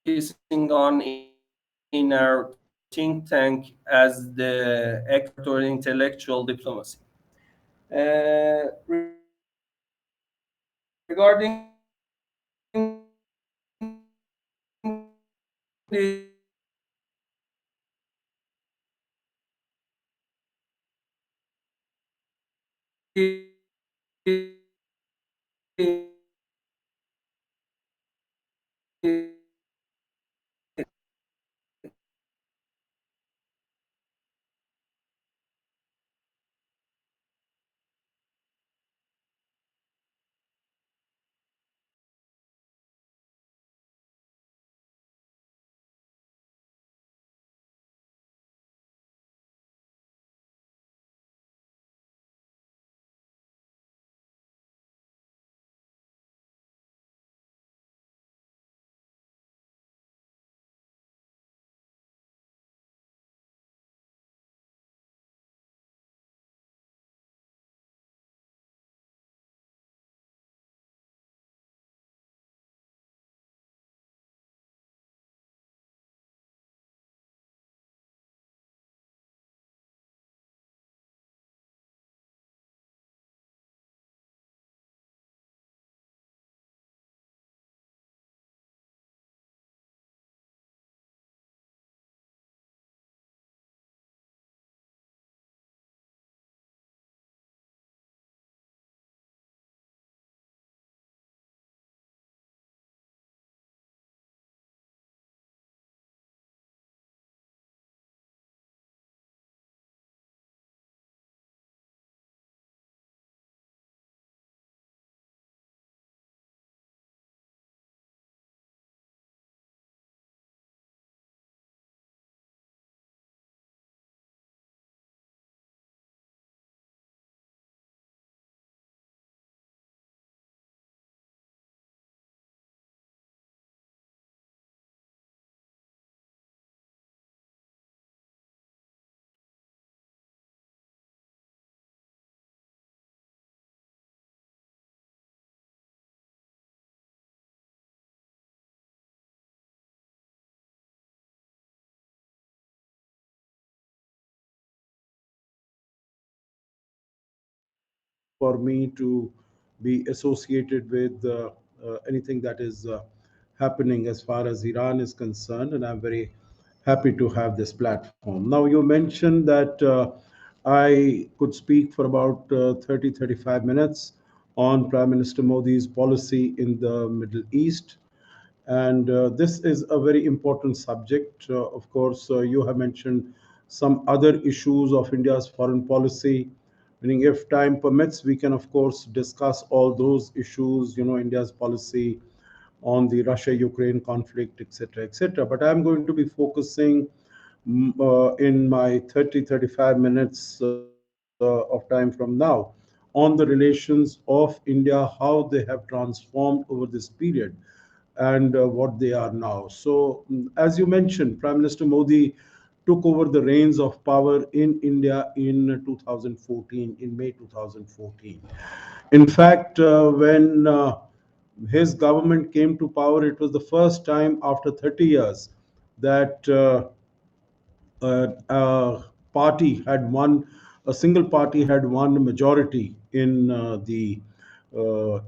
focusing on in our think tank as the expert or intellectual diplomacy. Regarding for me to be associated with anything that is happening as far as Iran is concerned, and I'm very happy to have this platform. Now, you mentioned that I could speak for about 30, 35 minutes on Prime Minister Modi's policy in the Middle East. And this is a very important subject. Of course, you have mentioned some other issues of India's foreign policy. Meaning, if time permits, we can, of course, discuss all those issues, India's policy on the Russia-Ukraine conflict, etc., etc. But I'm going to be focusing in my 30, 35 minutes of time from now on the relations of India, how they have transformed over this period and what they are now. So, as you mentioned, Prime Minister Modi took over the reins of power in India in 2014, in May 2014. In fact, when his government came to power, it was the first time after 30 years that party had won, a single party had won a majority in the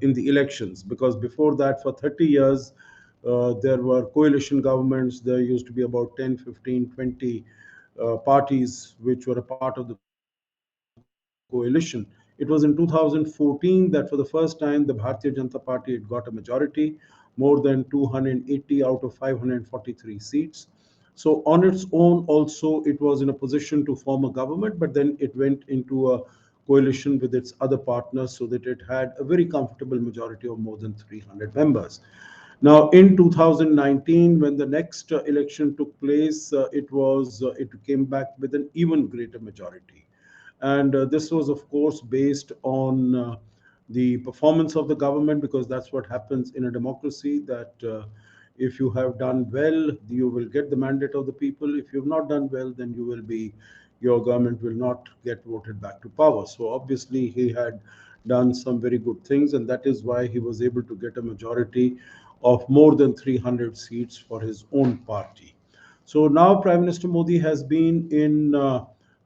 elections. Because before that, for 30 years, there were coalition governments. There used to be about 10, 15, 20 parties which were a part of the coalition. It was in 2014 that for the first time the Bharatiya Janata Party had got a majority, more than 280 out of 543 seats. So on its own also it was in a position to form a government, but then it went into a coalition with its other partners so that it had a very comfortable majority of more than 300 members. Now, in 2019, when the next election took place, it came back with an even greater majority, and this was, of course, based on the performance of the government, because that's what happens in a democracy. That if you have done well, you will get the mandate of the people. If you've not done well, then your government will not get voted back to power. So obviously, he had done some very good things, and that is why he was able to get a majority of more than 300 seats for his own party. So now Prime Minister Modi has been in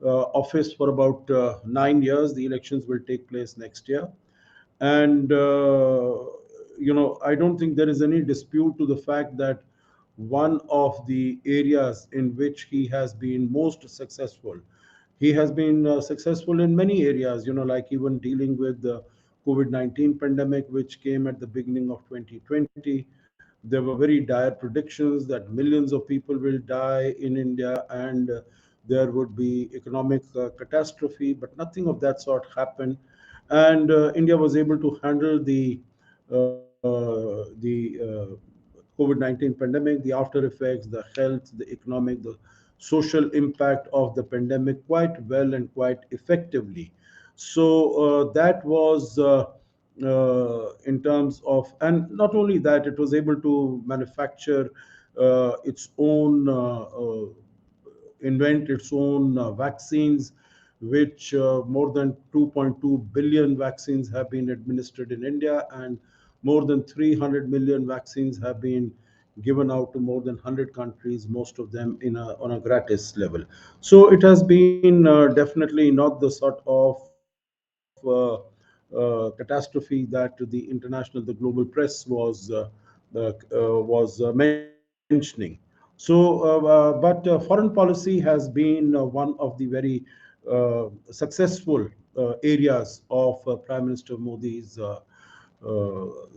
office for about 9 years. The elections will take place next year. And, I don't think there is any dispute to the fact that one of the areas in which he has been most successful, he has been successful in many areas, like even dealing with the COVID-19 pandemic, which came at the beginning of 2020. There were very dire predictions that millions of people will die in India, and there would be economic catastrophe, but nothing of that sort happened. And India was able to handle the COVID-19 pandemic, the after effects, the health, the economic, the social impact of the pandemic quite well and quite effectively. So that was in terms of, and not only that, it was able to manufacture its own, invent its own vaccines, which more than 2.2 billion vaccines have been administered in India, and more than 300 million vaccines have been given out to more than 100 countries, most of them on a gratis level. So it has been definitely not the sort of catastrophe that the international, the global press was mentioning. So, but foreign policy has been one of the very successful areas of Prime Minister Modi's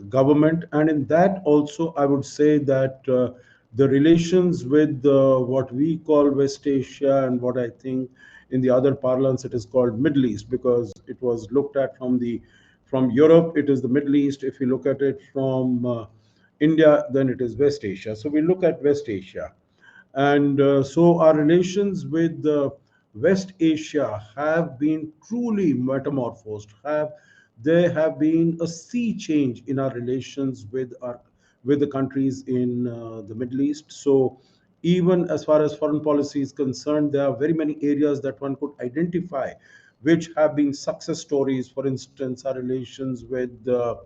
government. And in that also, I would say that the relations with what we call West Asia, and what I think in the other parlance it is called Middle East, because it was looked at from Europe, it is the Middle East. If you look at it from India, then it is West Asia. So we look at West Asia. And so our relations with West Asia have been truly metamorphosed. There have been a sea change in our relations with the countries in the Middle East. So even as far as foreign policy is concerned, there are very many areas that one could identify which have been success stories. For instance, our relations with the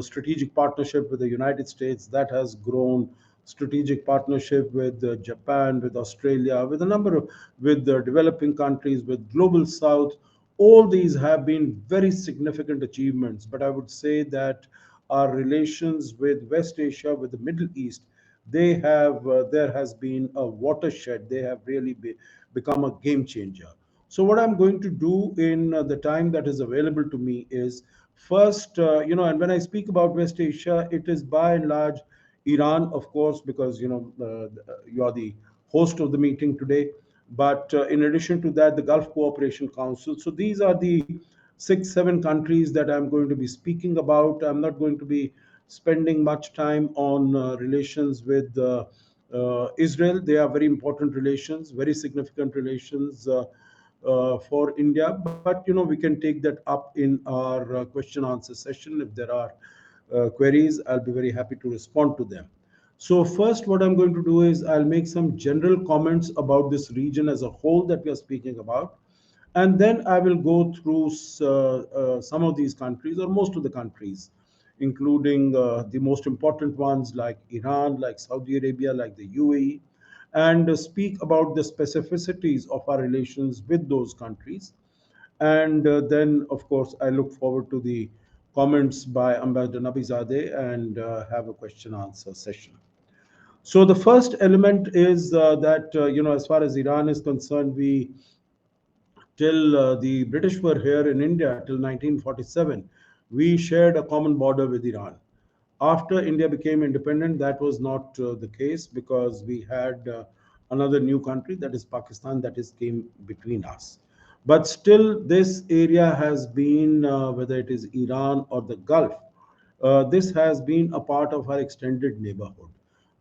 strategic partnership with the United States, that has grown. Strategic partnership with Japan, with Australia, with a number of, with the developing countries, with global South. All these have been very significant achievements. But I would say that our relations with West Asia, with the Middle East, there has been a watershed. They have really become a game changer. So what I'm going to do in the time that is available to me is first, and when I speak about West Asia, it is by and large Iran, of course, because you are the host of the meeting today. But in addition to that, the Gulf Cooperation Council. So these are the 6, 7 countries that I'm going to be speaking about. I'm not going to be spending much time on relations with Israel. They are very important relations, very significant relations for India. But we can take that up in our question answer session. If there are queries, I'll be very happy to respond to them. So first, what I'm going to do is I'll make some general comments about this region as a whole that we are speaking about. And then I will go through some of these countries, or most of the countries, including the most important ones like Iran, like Saudi Arabia, like the UAE, and speak about the specificities of our relations with those countries. And then, of course, I look forward to the comments by Ambassador Zade, and have a question answer session. So the first element is that, as far as Iran is concerned, we till the British were here in India till 1947, we shared a common border with Iran. After India became independent, that was not the case, because we had another new country, that is Pakistan, that is came between us. But still, this area has been, whether it is Iran or the Gulf, this has been a part of our extended neighborhood.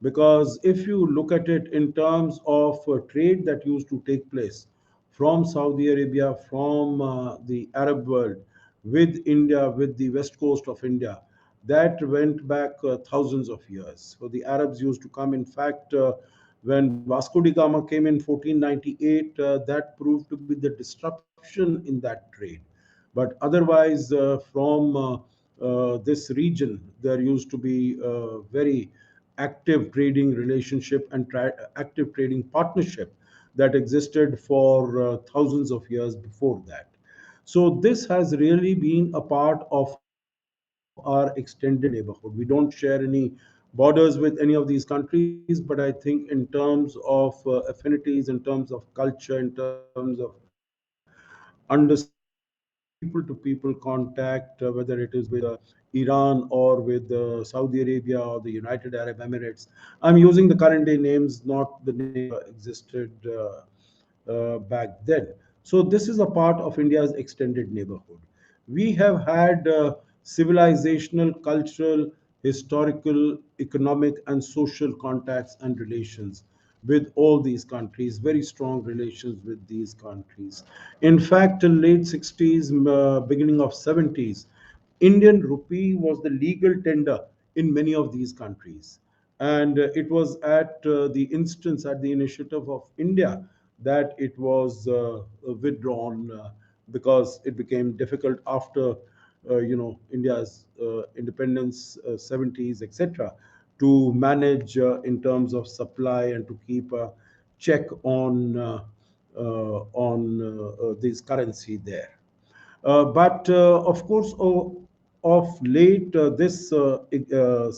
Because if you look at it in terms of trade that used to take place from Saudi Arabia, from the Arab world, with India, with the west coast of India, that went back thousands of years. So the Arabs used to come. In fact, when Vasco da Gama came in 1498, that proved to be the disruption in that trade, But otherwise, from this region, there used to be a very active trading relationship and active trading partnership that existed for thousands of years before that. So this has really been a part of our extended neighborhood. We don't share any borders with any of these countries, but I think in terms of affinities, in terms of culture, in terms of understanding, in terms of people to people contact, whether it is with Iran or with Saudi Arabia or the United Arab Emirates. I'm using the current day names, not the names that existed back then. So this is a part of India's extended neighborhood. We have had civilizational, cultural, historical, economic, and social contacts and relations with all these countries, very strong relations with these countries. In fact, till late 60s, beginning of 70s, Indian rupee was the legal tender in many of these countries. And it was at the instance, at the initiative of India, that it was withdrawn because it became difficult after India's independence, 70s, etc., to manage in terms of supply and to keep a check on this currency there. But of course, of late, this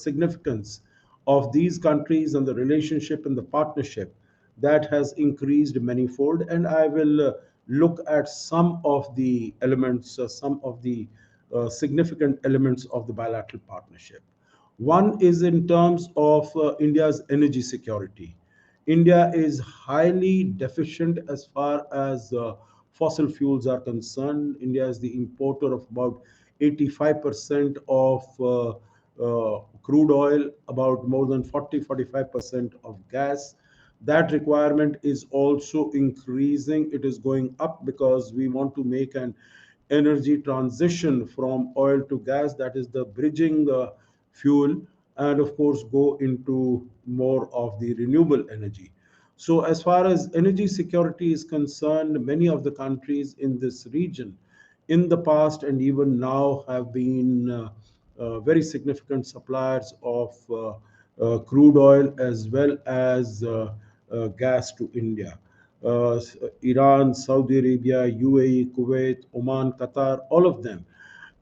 significance of these countries and the relationship and the partnership that has increased manifold. And I will look at some of the elements, some of the significant elements of the bilateral partnership. One is in terms of India's energy security. India is highly deficient as far as fossil fuels are concerned. India is the importer of about 85% of crude oil, about more than 40-45% of gas. That requirement is also increasing. It is going up because we want to make an energy transition from oil to gas, that is the bridging fuel, and of course go into more of the renewable energy. So as far as energy security is concerned, many of the countries in this region in the past and even now have been very significant suppliers of crude oil as well as gas to India. Iran, Saudi Arabia, UAE, Kuwait, Oman, Qatar, all of them.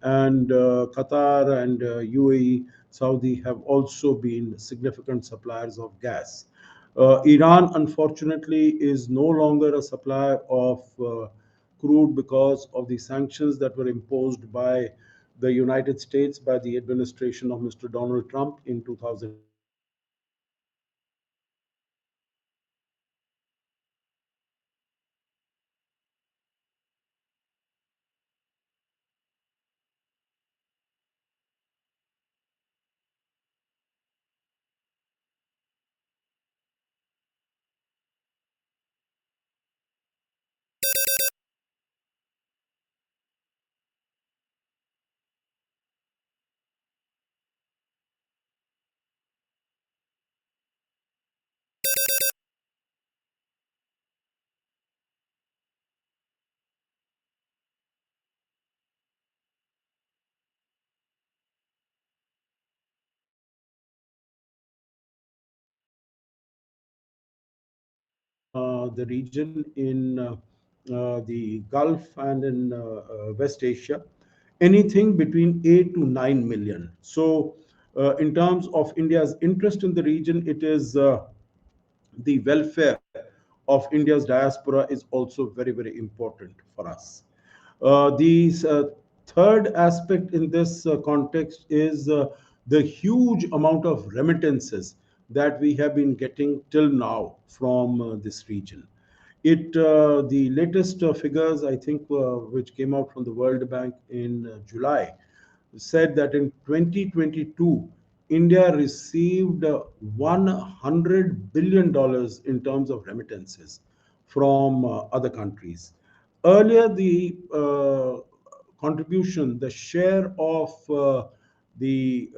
And Qatar and UAE, Saudi have also been significant suppliers of gas. Iran, unfortunately, is no longer a supplier of crude because of the sanctions that were imposed by the United States, by the administration of Mr. Donald Trump in 2018. So the region in the Gulf and in West Asia, anything between 8 to 9 million. So, in terms of India's interest in the region, it is the welfare of India's diaspora is also very, very important for us. The third aspect in this context is the huge amount of remittances that we have been getting till now from this region. The latest figures, I think, which came out from the World Bank in July, said that in 2022, India received $100 billion in terms of remittances from other countries. Earlier, the contribution, the share of the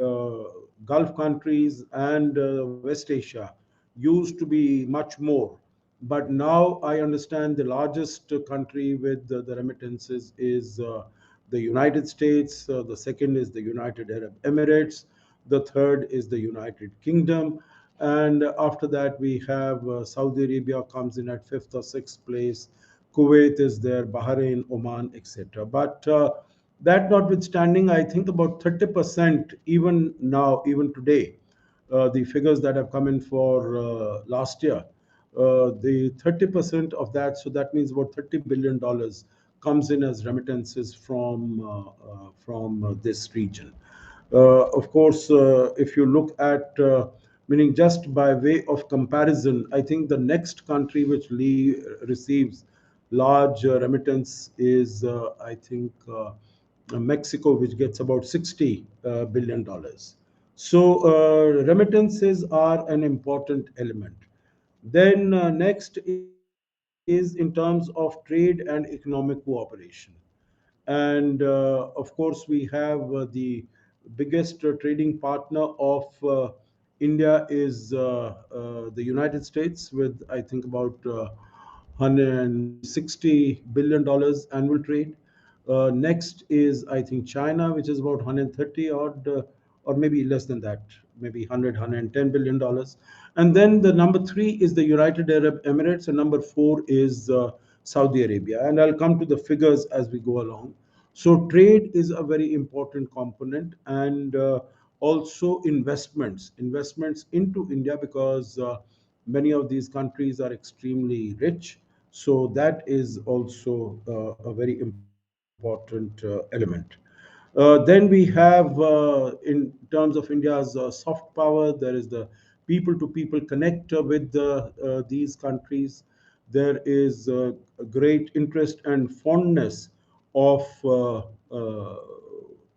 Gulf countries and West Asia used to be much more. But now I understand the largest country with the remittances is the United States, the second is the United Arab Emirates, the third is the United Kingdom, and after that we have Saudi Arabia comes in at fifth or sixth place. Kuwait is there, Bahrain, Oman, etc. But that notwithstanding, I think about 30%, even now, even today, the figures that have come in for last year, the 30% of that, so that means about $30 billion comes in as remittances from this region. Of course, if you look at, meaning just by way of comparison, I think the next country which receives large remittance is, I think, Mexico, which gets about $60 billion. So remittances are an important element. Then next is in terms of trade and economic cooperation. And of course, we have the biggest trading partner of India is the United States, with I think about $160 billion annual trade. Next is I think China, which is about 130 odd, or maybe less than that, maybe 110 billion dollars. And then the number three is the United Arab Emirates, and number four is Saudi Arabia. And I'll come to the figures as we go along. So trade is a very important component, and also investments into India, because many of these countries are extremely rich. So that is also a very important element. Then we have, in terms of India's soft power, there is the people to people connect with these countries. There is a great interest and fondness of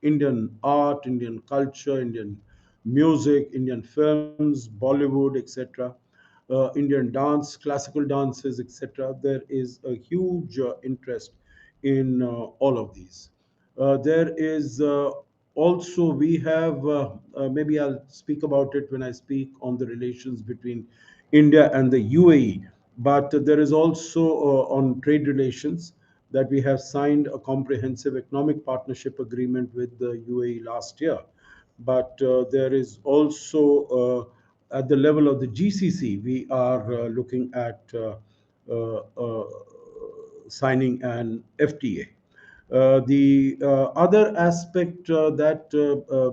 Indian art, Indian culture, Indian music, Indian films, Bollywood, etc., Indian dance, classical dances, etc. There is a huge interest in all of these. There is also, we have, maybe I'll speak about it when I speak on the relations between India and the UAE, but there is also on trade relations that we have signed a comprehensive economic partnership agreement with the UAE last year. But there is also, at the level of the GCC, we are looking at signing an FTA. The other aspect that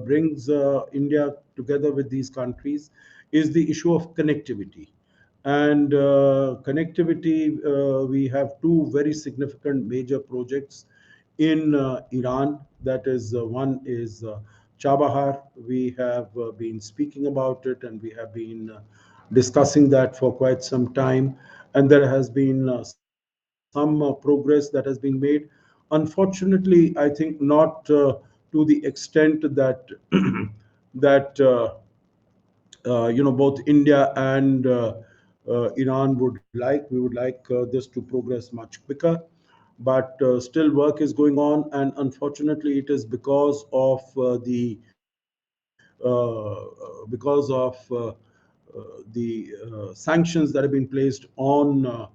brings India together with these countries is the issue of connectivity. And connectivity, we have two very significant major projects in Iran. That is, one is Chabahar. We have been speaking about it, and we have been discussing that for quite some time. And there has been some progress that has been made. Unfortunately, I think not to the extent that that both India and Iran would like. We would like this to progress much quicker, but still work is going on, and unfortunately, it is because of the sanctions that have been placed on.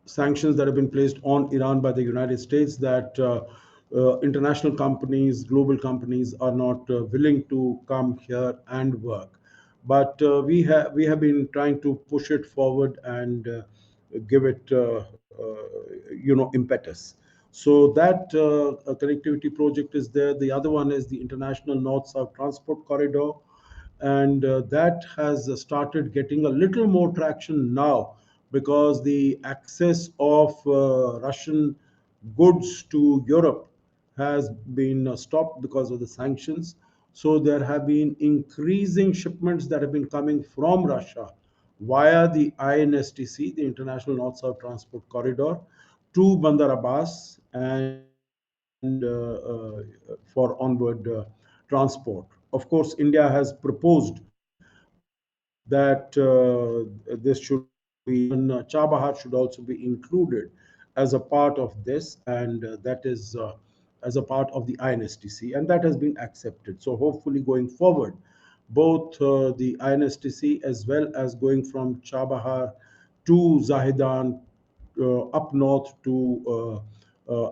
Sanctions that have been placed on Iran by the United States, that international companies, global companies, are not willing to come here and work. But we have been trying to push it forward and give it impetus. So that connectivity project is there. The other one is the International North-South Transport Corridor, and that has started getting a little more traction now, because the access of Russian goods to Europe has been stopped because of the sanctions. So there have been increasing shipments that have been coming from Russia via the INSTC, the International North-South Transport Corridor, to Bandar Abbas, and for onward transport. Of course, India has proposed that this should be, even Chabahar should also be included as a part of this, and that is as a part of the INSTC, and that has been accepted. So hopefully, going forward, both the INSTC as well as going from Chabahar to Zahedan up north to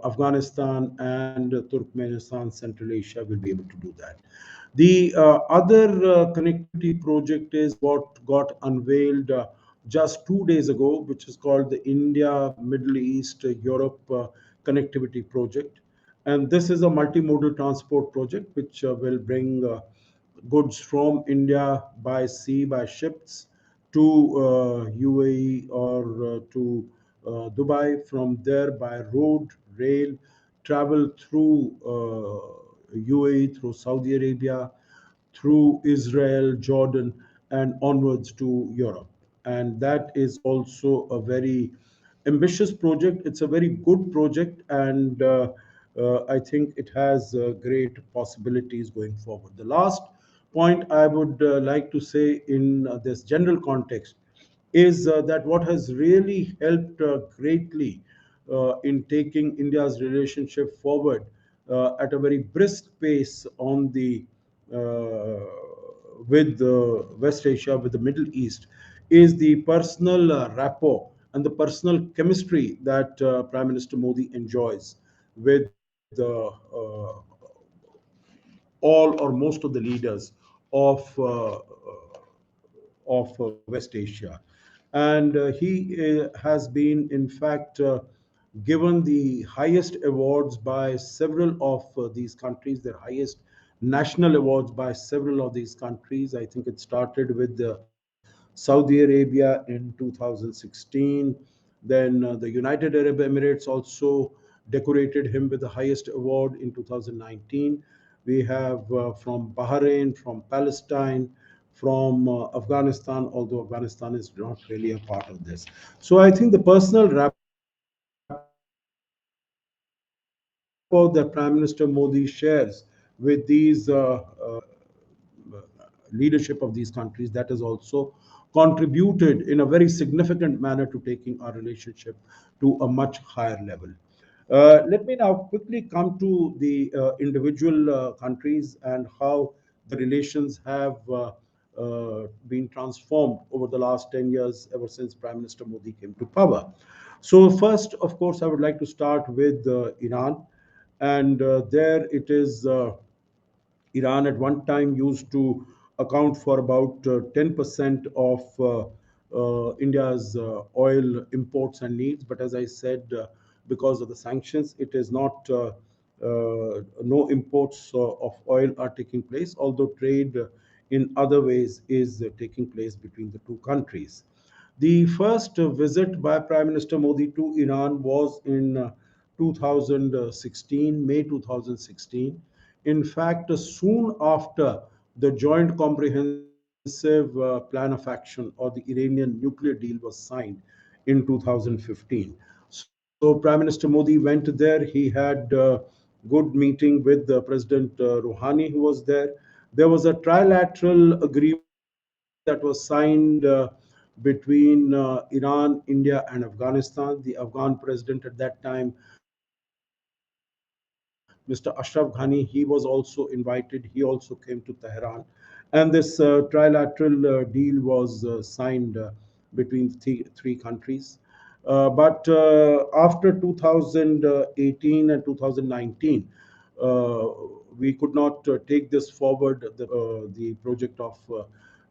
Afghanistan and Turkmenistan, Central Asia will be able to do that. The other connectivity project is what got unveiled just 2 days ago, which is called the India, Middle East, Europe connectivity project. And this is a multimodal transport project which will bring goods from India by sea, by ships, to UAE or to Dubai, from there by road, rail, travel through UAE, through Saudi Arabia, through Israel, Jordan, and onwards to Europe. And that is also a very ambitious project. It's a very good project, and I think it has great possibilities going forward. The last point I would like to say in this general context is that what has really helped greatly in taking India's relationship forward at a very brisk pace on the with West Asia, with the Middle East, is the personal rapport and the personal chemistry that Prime Minister Modi enjoys with all or most of the leaders of West Asia. And he has been, in fact, given the highest awards by several of these countries, their highest national awards by several of these countries. I think it started with Saudi Arabia in 2016. Then the United Arab Emirates also decorated him with the highest award in 2019. We have from Bahrain, from Palestine, from Afghanistan, although Afghanistan is not really a part of this. So I think the personal rapport that Prime Minister Modi shares with these leadership of these countries, that has also contributed in a very significant manner to taking our relationship to a much higher level. Let me now quickly come to the individual countries and how the relations have been transformed over the last 10 years, ever since Prime Minister Modi came to power. So, first, of course, I would like to start with Iran. And there it is. Iran at one time used to account for about 10% of India's oil imports and needs. But as I said, because of the sanctions, it is not, no imports of oil are taking place, although trade in other ways is taking place between the two countries. The first visit by Prime Minister Modi to Iran was in 2016, May 2016. In fact, soon after the Joint Comprehensive Plan of Action, or the Iranian nuclear deal, was signed in 2015. So Prime Minister Modi went there. He had a good meeting with President Rouhani, who was there. There was a trilateral agreement that was signed between Iran, India, and Afghanistan. The Afghan president at that time, Mr. Ashraf Ghani, he was also invited. He also came to Tehran. And this trilateral deal was signed between three countries. But after 2018 and 2019, we could not take this forward, the project of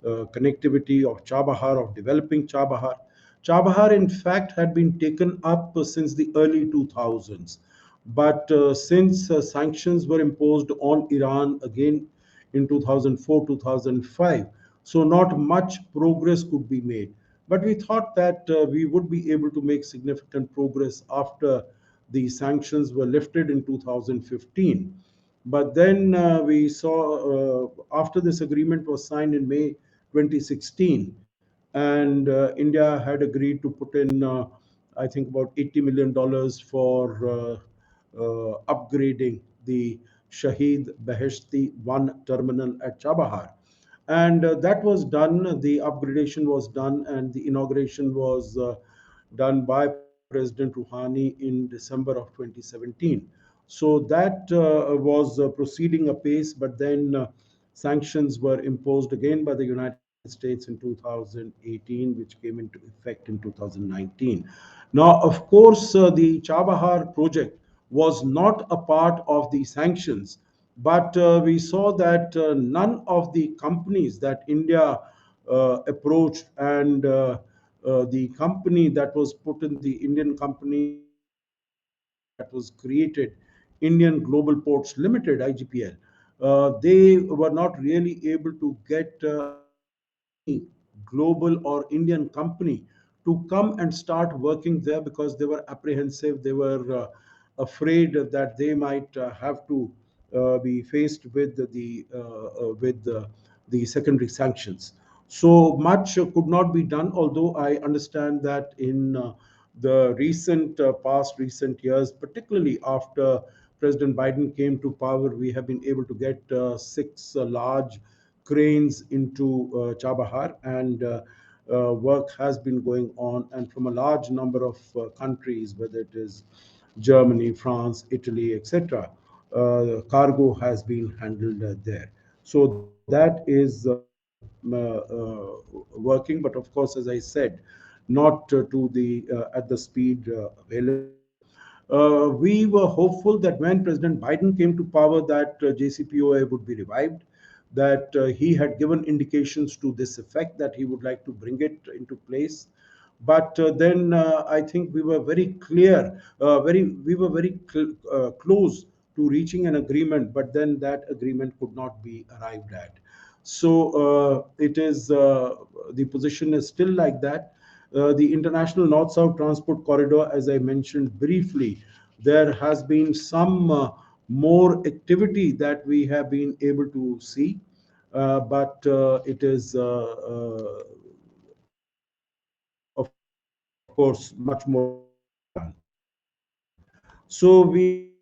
connectivity of Chabahar, of developing Chabahar. Chabahar, in fact, had been taken up since the early 2000s. But since sanctions were imposed on Iran again in 2004, 2005, so not much progress could be made. But we thought that we would be able to make significant progress after the sanctions were lifted in 2015. But then we saw, after this agreement was signed in May 2016, and India had agreed to put in, I think, about $80 million for upgrading the Shahid Beheshti 1 terminal at Chabahar. And that was done, the upgradation was done, and the inauguration was done by President Rouhani in December of 2017. So that was proceeding apace, but then sanctions were imposed again by the United States in 2018, which came into effect in 2019. Now, of course, the Chabahar project was not a part of the sanctions, but we saw that none of the companies that India approached and the company that was put in the Indian company that was created, Indian Global Ports Limited, IGPL, they were not really able to get any global or Indian company to come and start working there because they were apprehensive. They were afraid that they might have to be faced with the secondary sanctions. So much could not be done. Although I understand that in the recent years, particularly after President Biden came to power, we have been able to get six large cranes into Chabahar, and work has been going on, and from a large number of countries, whether it is Germany, France, Italy, etc. Cargo has been handled there. So that is working, but of course, as I said, not at the speed available. We were hopeful that when President Biden came to power, that JCPOA would be revived, that he had given indications to this effect that he would like to bring it into place. But then I think we were very clear, we were very close to reaching an agreement, but then that agreement could not be arrived at. So it is the position is still like that. The international north-south transport corridor, as I mentioned briefly, there has been some more activity that we have been able to see, but it is, of course, much more to be done. So we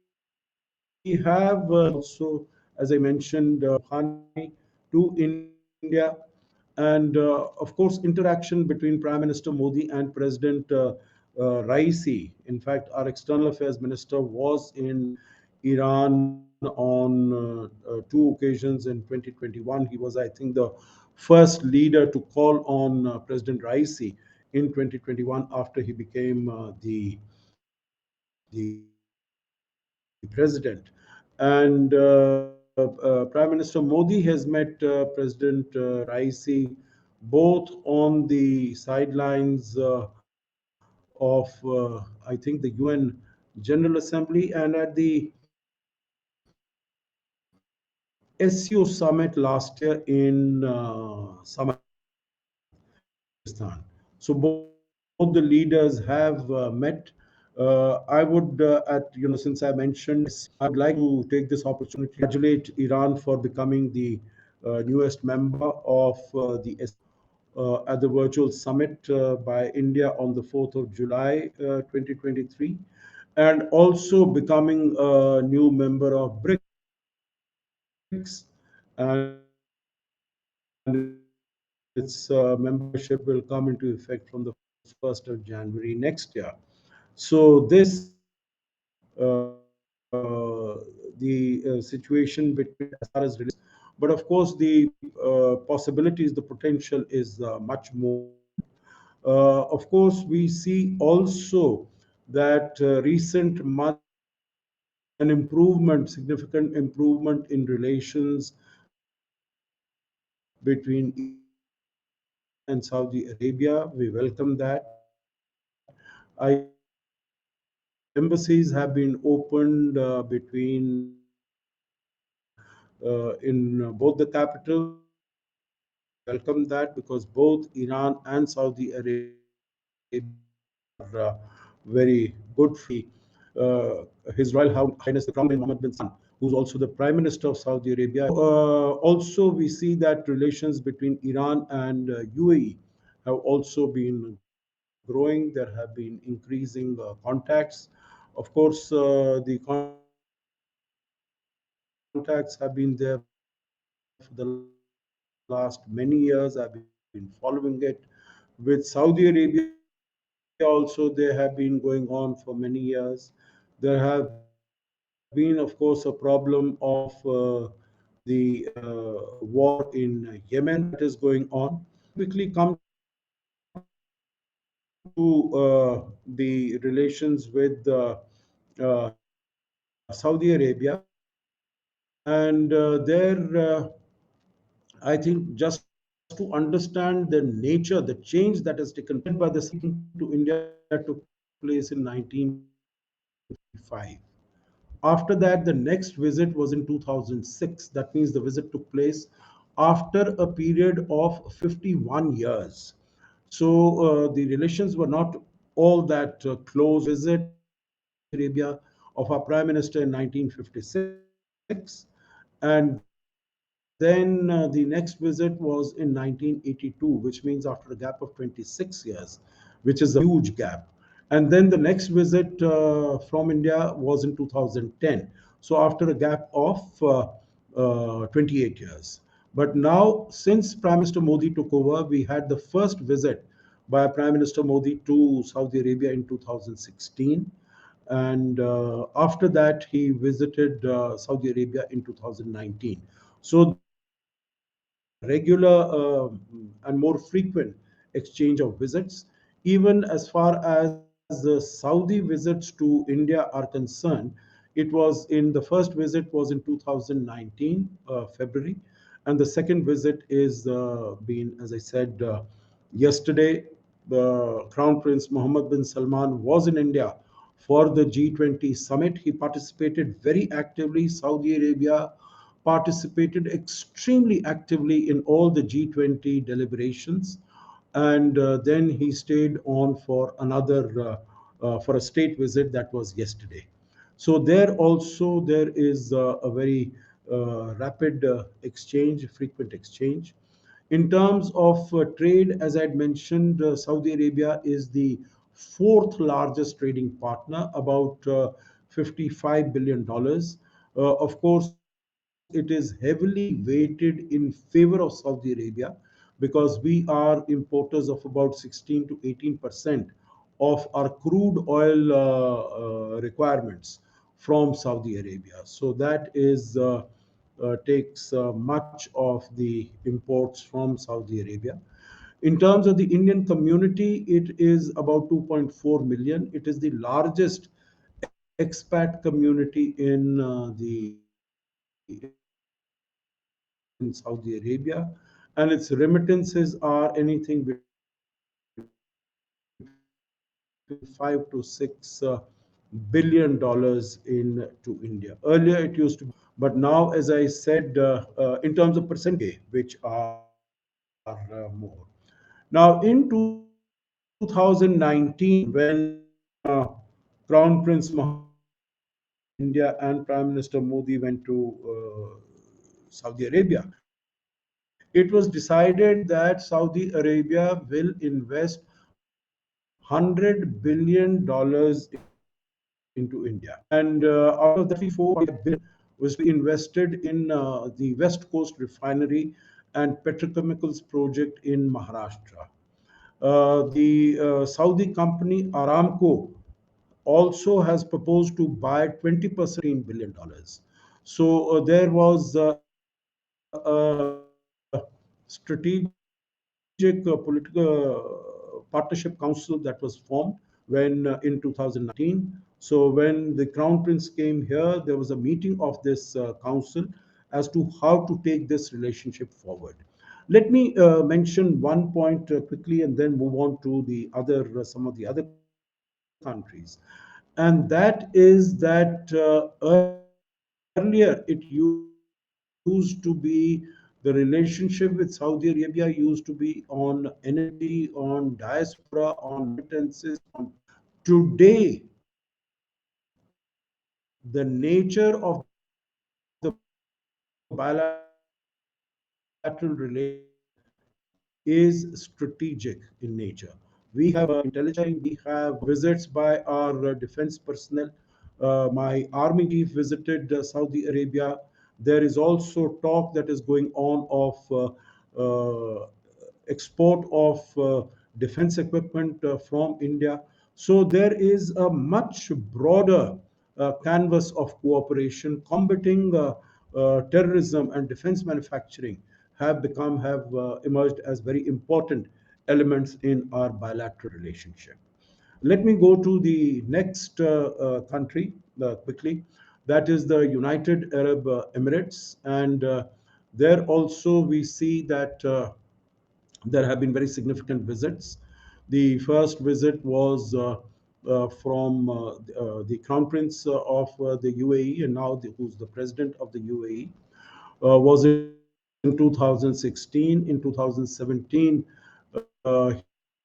have also, as I mentioned, to India. And of course, interaction between Prime Minister Modi and President Raisi. In fact, our External Affairs Minister was in Iran on two occasions in 2021. He was, I think, the first leader to call on President Raisi in 2021 after he became the president. And Prime Minister Modi has met President Raisi both on the sidelines of, I think, the UN General Assembly and at the SCO summit last year in Samarkand. So both the leaders have met. I would, since I mentioned, I would like to take this opportunity to congratulate Iran for becoming the newest member of the at the virtual summit by India on the 4th of July 2023, and also becoming a new member of BRICS, and its membership will come into effect from the 1st of January next year. So this the situation between, as far as relations, but of course the possibilities, the potential is much more. Of course, we see also that recent months an improvement, significant improvement in relations between Iran and Saudi Arabia. We welcome that. I think embassies have been opened between in both the capitals. We welcome that because both Iran and Saudi Arabia are very good friends. His Royal Highness the Crown Prince Mohammed bin Salman, who's also the Prime Minister of Saudi Arabia. Also, we see that relations between Iran and UAE have also been growing. There have been increasing contacts. Of course, the contacts have been there for the last many years. I've been following it. With Saudi Arabia also, they have been going on for many years. There have been, of course, a problem of the war in Yemen that is going on. quickly come to the relations with Saudi Arabia, and I think just to understand the nature, the change that has taken place by the to India took place in 1955. After that, the next visit was in 2006. That means the visit took place after a period of 51 years. So the relations were not all that close. Visit Saudi Arabia of our Prime Minister in 1956, and then the next visit was in 1982, which means after a gap of 26 years, which is a huge gap. And then the next visit from India was in 2010, so after a gap of 28 years. But now, since Prime Minister Modi took over, we had the first visit by Prime Minister Modi to Saudi Arabia in 2016. And after that, he visited Saudi Arabia in 2019. So there is a regular and more frequent exchange of visits. Even as far as Saudi visits to India are concerned, it was in the first visit was in 2019 February, and the second visit is been, as I said yesterday. Crown Prince Mohammed bin Salman was in India for the G20 summit. He participated very actively. Saudi Arabia participated extremely actively in all the G20 deliberations, and then he stayed on for for a state visit that was yesterday. So there also there is a very rapid exchange, frequent exchange. In terms of trade, as I had mentioned, Saudi Arabia is the fourth largest trading partner, about $55 billion. Of course, it is heavily weighted in favor of Saudi Arabia because we are importers of about 16 to 18% of our crude oil requirements from Saudi Arabia. So that is takes much of the imports from Saudi Arabia. In terms of the Indian community, it is about 2.4 million. It is the largest expat community in Saudi Arabia, and its remittances are anything between $5 to $6 billion into India. Earlier it used to be, but now, as I said, in terms of percentage, which are more. Now, in 2019, when Crown Prince Mohammed bin Salman visited India and Prime Minister Modi went to Saudi Arabia, it was decided that Saudi Arabia will invest $100 billion into India. And out of that, $54.5 billion was to be invested in the West Coast refinery and petrochemicals project in Maharashtra. The Saudi company Aramco also has proposed to buy 20% $15 billion. So there was a strategic political partnership council that was formed in 2019. So when the Crown Prince came here, there was a meeting of this council as to how to take this relationship forward. Let me mention one point quickly and then move on to the other some of the other countries, and that is that earlier it used to be the relationship with Saudi Arabia used to be on energy, on diaspora, on remittances, on today. The nature of the bilateral relationship is strategic in nature. We have intelligence, we have visits by our defense personnel. My army chief visited Saudi Arabia. There is also talk that is going on of export of defense equipment from India. So there is a much broader canvas of cooperation combating terrorism and defense manufacturing have emerged as very important elements in our bilateral relationship. Let me go to the next country quickly. That is the United Arab Emirates, and there also we see that there have been very significant visits. The first visit was from the Crown Prince of the UAE, and now who's the president of the UAE, was in 2016. In 2017,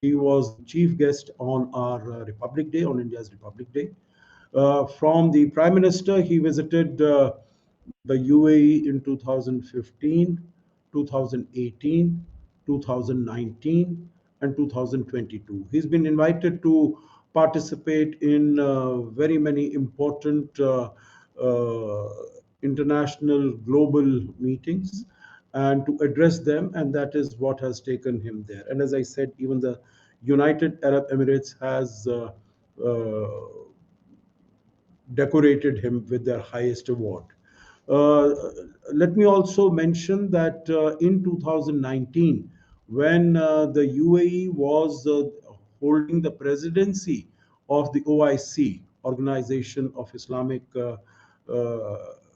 he was the chief guest on our Republic Day, on India's Republic Day. From the Prime Minister, he visited the UAE in 2015, 2018, 2019, and 2022. He's been invited to participate in very many important international global meetings and to address them, and that is what has taken him there. And as I said, even the United Arab Emirates has decorated him with their highest award. Uh, Let me also mention that in 2019, when the UAE was holding the presidency of the OIC, Organization of Islamic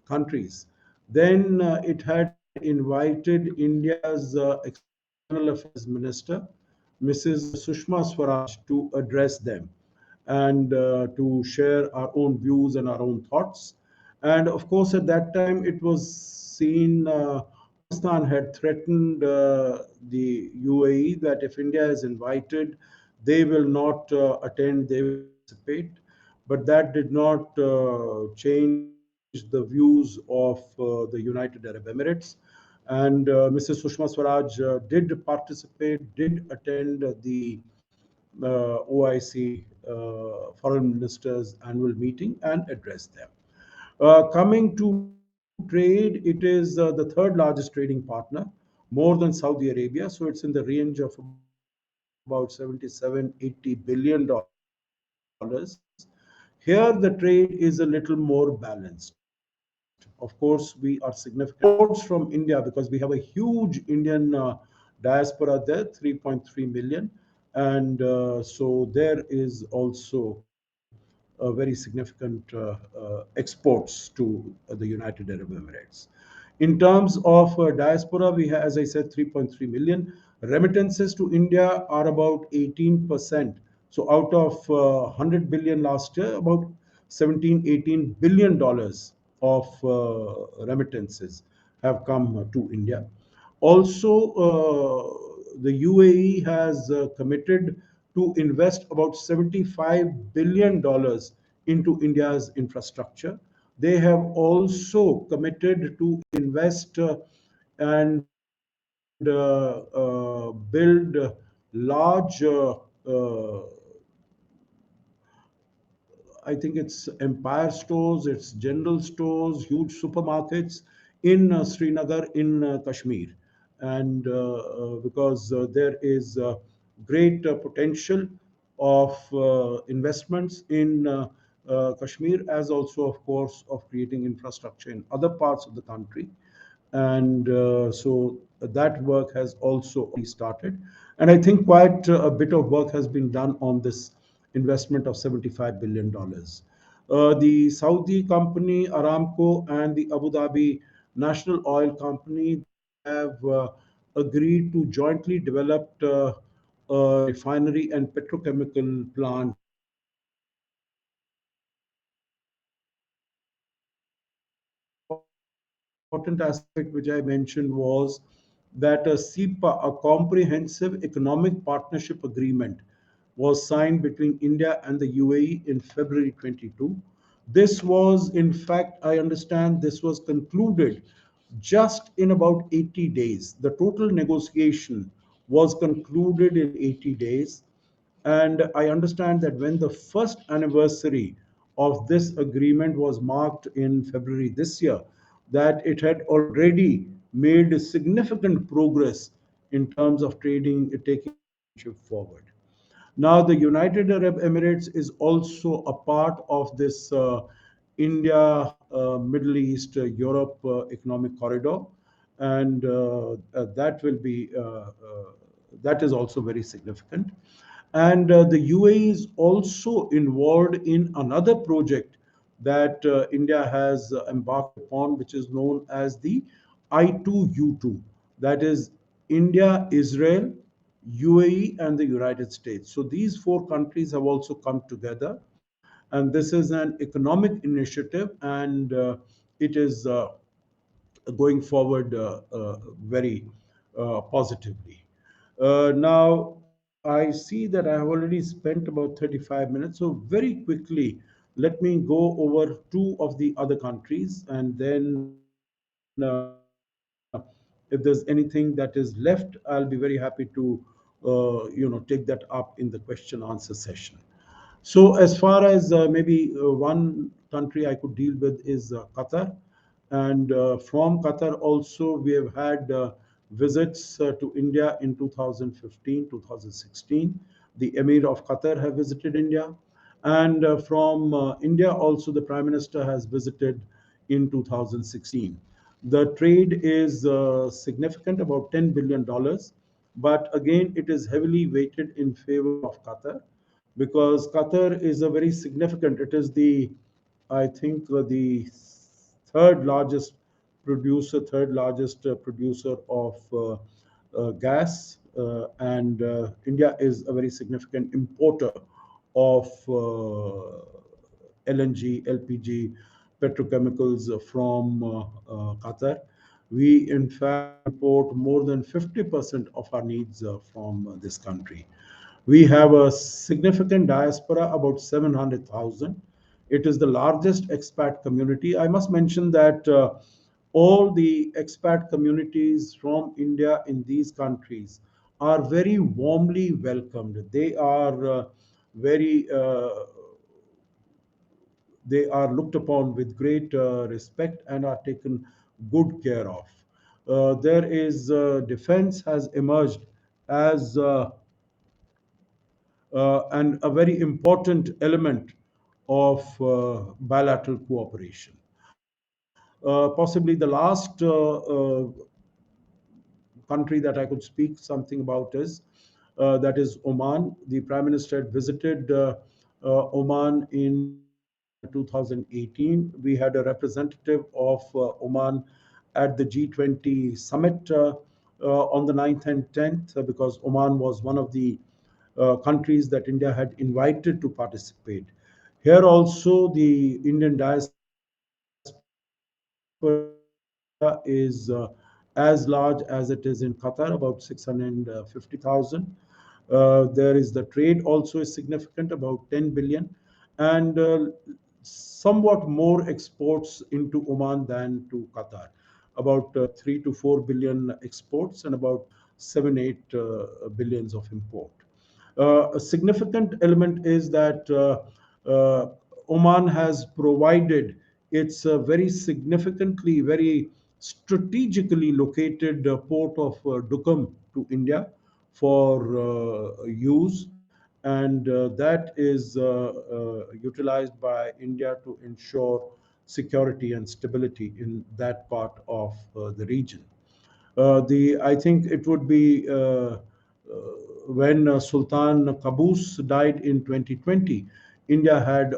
Countries, then it had invited India's External Affairs Minister, Mrs. Sushma Swaraj, to address them and to share our own views and our own thoughts. And of course, at that time, it was seen Pakistan had threatened the UAE that if India is invited, they will not attend, they will participate. But that did not change the views of the United Arab Emirates. And Mrs. Sushma Swaraj did participate, did attend the OIC foreign ministers annual meeting and address them. Coming to trade, it is the third largest trading partner, more than Saudi Arabia. So it's in the range of about 77-80 billion dollars. Here, the trade is a little more balanced. Of course, we are significant imports from India because we have a huge Indian diaspora there, 3.3 million, and so there is also a very significant exports to the United Arab Emirates. In terms of diaspora, we have, as I said, 3.3 million. Remittances to India are about 18%. So out of 100 billion last year, about 17-18 billion dollars of remittances have come to India. Also, the UAE has committed to invest about $75 billion into India's infrastructure. They have also committed to invest and build large I think it's Empire stores, it's general stores, huge supermarkets in Srinagar, in Kashmir. And because there is great potential of investments in Kashmir, as also, of course, of creating infrastructure in other parts of the country. And so that work has also already started. And I think quite a bit of work has been done on this investment of $75 billion. The Saudi company Aramco and the Abu Dhabi National Oil Company, they have agreed to jointly develop a refinery and petrochemical plant in important aspect which I mentioned was that a CEPA, a comprehensive economic partnership agreement, was signed between India and the UAE in February 22. This was, in fact, I understand this was concluded just in about 80 days. The total negotiation was concluded in 80 days. And I understand that when the first anniversary of this agreement was marked in February this year, that it had already made significant progress in terms of taking the relationship forward. Now, the United Arab Emirates is also a part of this India, Middle East, Europe economic corridor. and that is also very significant. And the UAE is also involved in another project that India has embarked upon, which is known as the I2U2. That is India, Israel, UAE, and the United States. So these four countries have also come together, and this is an economic initiative, and it is going forward very positively. Now, I see that I have already spent about 35 minutes. So, very quickly, let me go over two of the other countries, and then if there's anything that is left, I'll be very happy to take that up in the question answer session. So, as far as maybe one country I could deal with is Qatar. And from Qatar also, we have had visits to India in 2015, 2016. The Emir of Qatar have visited India. And from India also, the Prime Minister has visited in 2016. The trade is significant, about $10 billion. But again, it is heavily weighted in favor of Qatar, because Qatar is a very significant, it is the, I think, the third largest producer of gas, and India is a very significant importer of LNG, LPG, petrochemicals from Qatar. We, in fact, import more than 50% of our needs from this country. We have a significant diaspora, about 700,000. It is the largest expat community. I must mention that all the expat communities from India in these countries are very warmly welcomed. Very they are looked upon with great respect and are taken good care of. There is defense has emerged as and a very important element of bilateral cooperation. Possibly the last country that I could speak something about is that is Oman. The Prime Minister had visited Oman in 2018. We had a representative of Oman at the G20 summit on the 9th and 10th, because Oman was one of the countries that India had invited to participate. Here also, the Indian diaspora is as large as it is in Qatar, about 650,000. There is the trade also is significant, about 10 billion, and somewhat more exports into Oman than to Qatar, about 3 to 4 billion exports and about 7, 8 billions of import. A significant element is that Oman has provided its very significantly, very strategically located port of Duqm to India for use, and that is utilized by India to ensure security and stability in that part of the region. I think it would be when Sultan Qaboos died in 2020, India had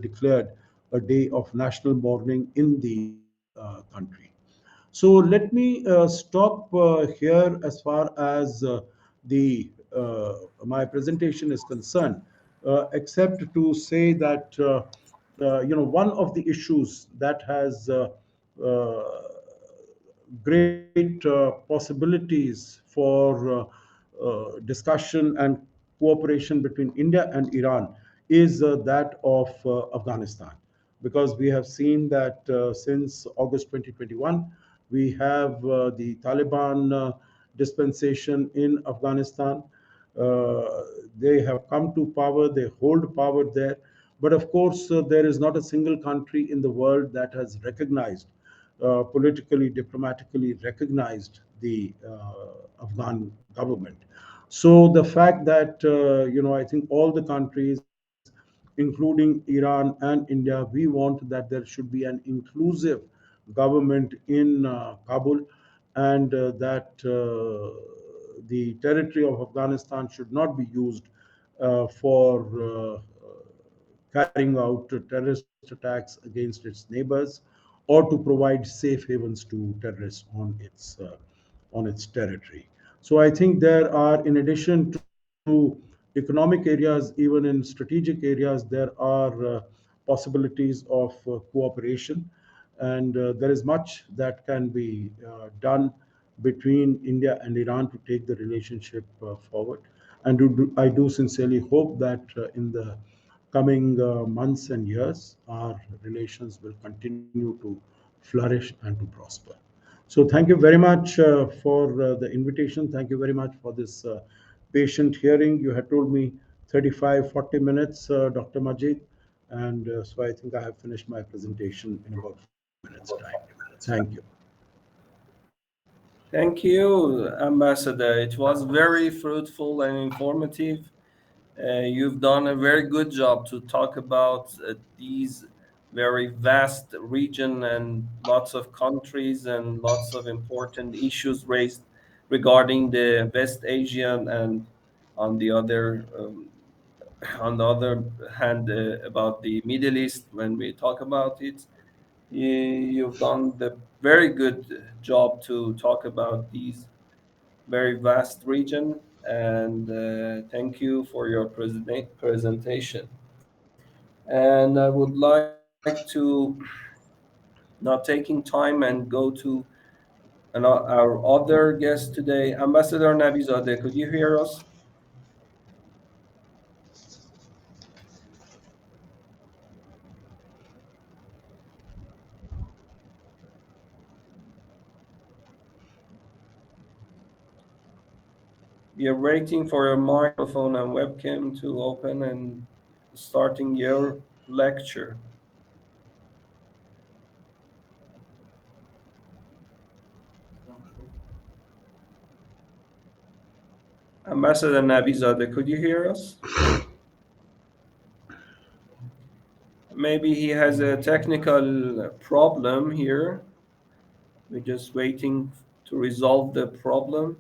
declared a day of national mourning in the country. So let me stop here as far as the my presentation is concerned, except to say that one of the issues that has great possibilities for discussion and cooperation between India and Iran is that of Afghanistan, because we have seen that since August 2021, we have the Taliban dispensation in Afghanistan. They have come to power, they hold power there. But of course, there is not a single country in the world that has recognized, politically, diplomatically recognized the Afghan government. So the fact that, I think all the countries, including Iran and India, we want that there should be an inclusive government in Kabul, and that the territory of Afghanistan should not be used for carrying out terrorist attacks against its neighbors, or to provide safe havens to terrorists on its territory. So I think there are, in addition to economic areas, even in strategic areas, there are possibilities of cooperation, and there is much that can be done between India and Iran to take the relationship forward. And I do sincerely hope that in the coming months and years, our relations will continue to flourish and to prosper. So, thank you very much for the invitation. Thank you very much for this patient hearing. You had told me 35, 40 minutes, Dr. Majid, and so I think I have finished my presentation in about 40 minutes' time. Thank you. Thank you, Ambassador. It was very fruitful and informative. You've done a very good job to talk about these very vast region and lots of countries and lots of important issues raised regarding the West Asian, and on the other on the other hand about the Middle East. When we talk about it, you've done the very good job to talk about these very vast region, and thank you for your presentation. And I would like to, not taking time, and go to our other guest today, Ambassador Nabizadeh. Could you hear us? We are waiting for your microphone and webcam to open and starting your lecture. Ambassador Nabizadeh, could you hear us? Maybe he has a technical problem here. We're just waiting to resolve the problem.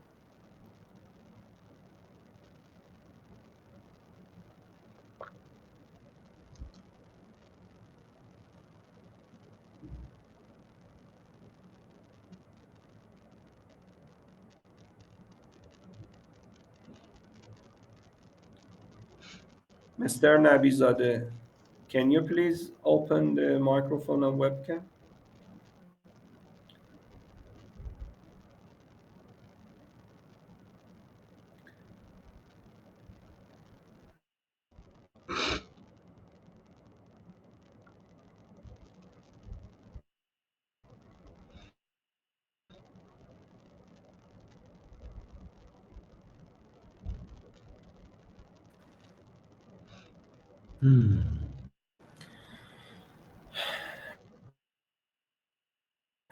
Mr. Nabizadeh, can you please open the microphone and webcam?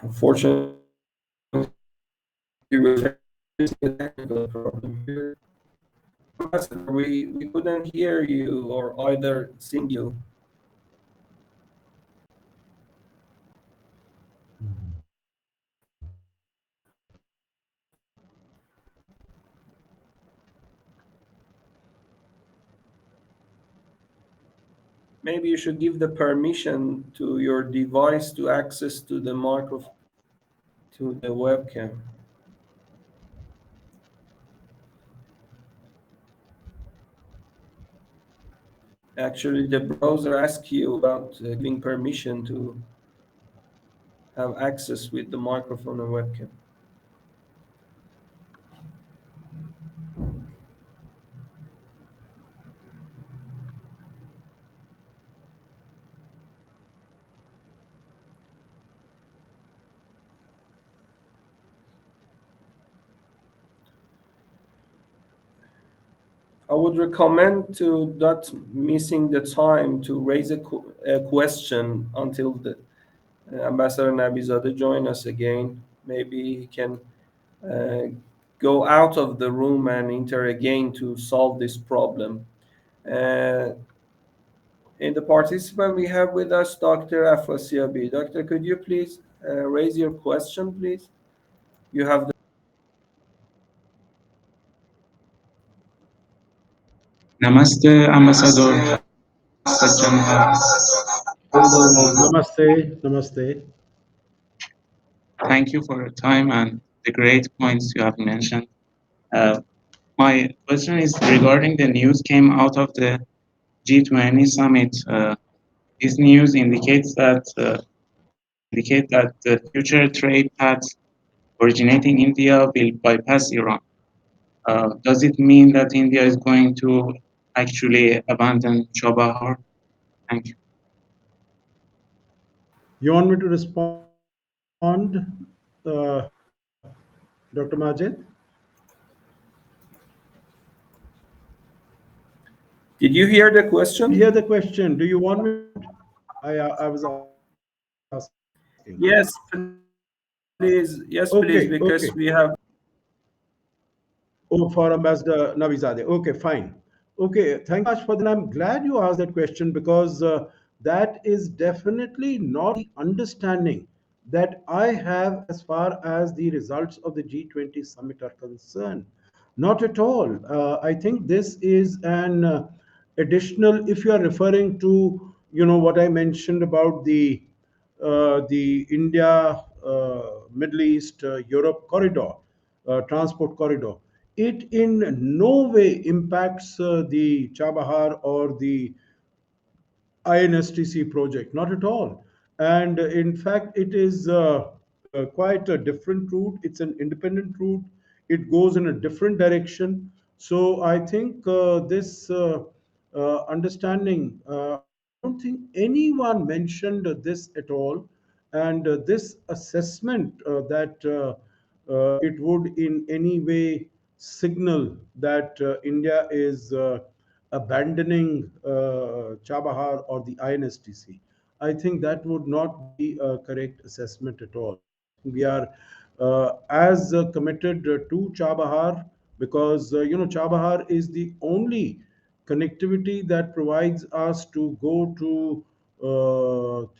Unfortunately, we're facing a technical problem here. We couldn't hear you or either sing you. Maybe you should give the permission to your device to access to the microphone, to the webcam. Actually, the browser asks you about giving permission to have access with the microphone and webcam. I would recommend to not missing the time to raise a question until the Ambassador Nabizadeh join us again. Maybe he can uh, go out of the room and enter again to solve this problem. Uh, in the participant we have with us Dr. Afasiabi. Doctor, could you please raise your question, please. You have the Namaste, Ambassador Sejanehar. Namaste, namaste. Thank you for your time and the great points you have mentioned. My question is regarding the news came out of the G20 summit. This news indicates that the future trade paths originating India will bypass Iran. Does it mean that India is going to actually abandon Chabahar? Thank you. You want me to respond, Dr. Majid? Did you hear the I didn't question? hear the question. Do you want me? I was asking. Yes, please. Yes, please, Okay, because okay. we have. Oh, for Ambassador Navizade. Okay, fine. Okay, thank you much for that. I'm glad you asked that question because that is definitely not the understanding that I have as far as the results of the G20 summit are concerned. Not at all. I think this is an additional, if you are referring to, what I mentioned about the India, Middle East, Europe corridor, transport corridor. It in no way impacts the Chabahar or the INSTC project, not at all. And in fact, it is quite a different route. It's an independent route. It goes in a different direction. So I think this understanding, I don't think anyone mentioned this at all. And this assessment that it would in any way signal that India is abandoning Chabahar or the INSTC. I think that would not be a correct assessment at all. We are as committed to Chabahar because Chabahar is the only connectivity that provides us to go to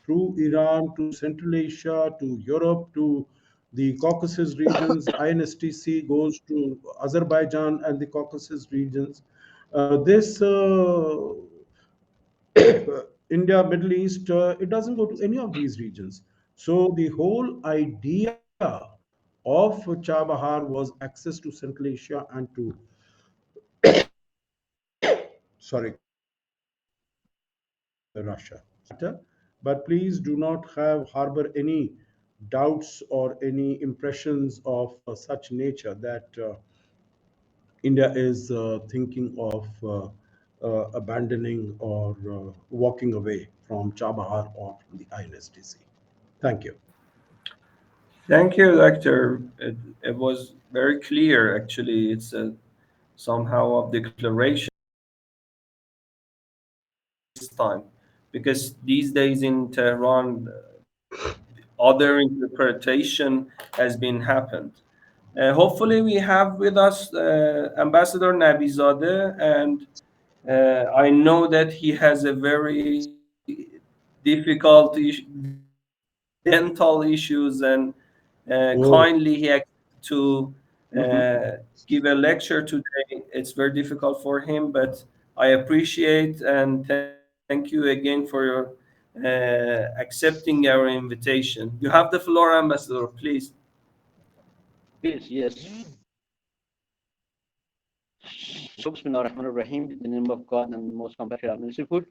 through Iran to Central Asia to Europe to the Caucasus regions. INSTC goes to Azerbaijan and the Caucasus regions. This India, Middle East, it doesn't go to any of these regions. So the whole idea of Chabahar was access to Central Asia and to, sorry, Russia. But please do not harbor any doubts or any impressions of such nature that India is thinking of abandoning or walking away from Chabahar or from the INSTC. Thank you. Thank you, Doctor. It was very clear, actually. It's somehow a declaration this time, because these days in Tehran, other interpretation has been happened. Hopefully, we have with us Ambassador Nabizadeh, and I know that he has a very difficult dental issues, and Oh, kindly he accepted to mhm. give a lecture today. It's very difficult for him, but I appreciate and thank you again for your accepting our invitation. You have the floor, Ambassador, please. Please, yes. So, Bismillah ar-Rahman ar-Rahim, in the name of God and the most compassionate and merciful.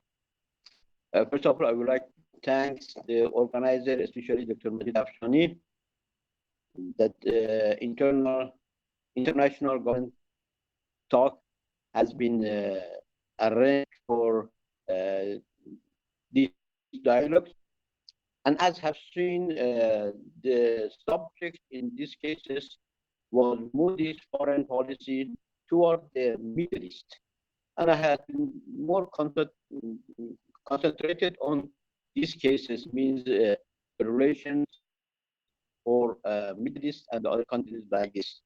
First of all, I would like to thank the organizer, especially Dr. Mehdi, that international government talk has been arranged for this dialogue. And as have seen, the subject in these cases was Modi's foreign policy toward the Middle East. And I have been more concentrated on these cases, means the relations for Middle East and other countries like this.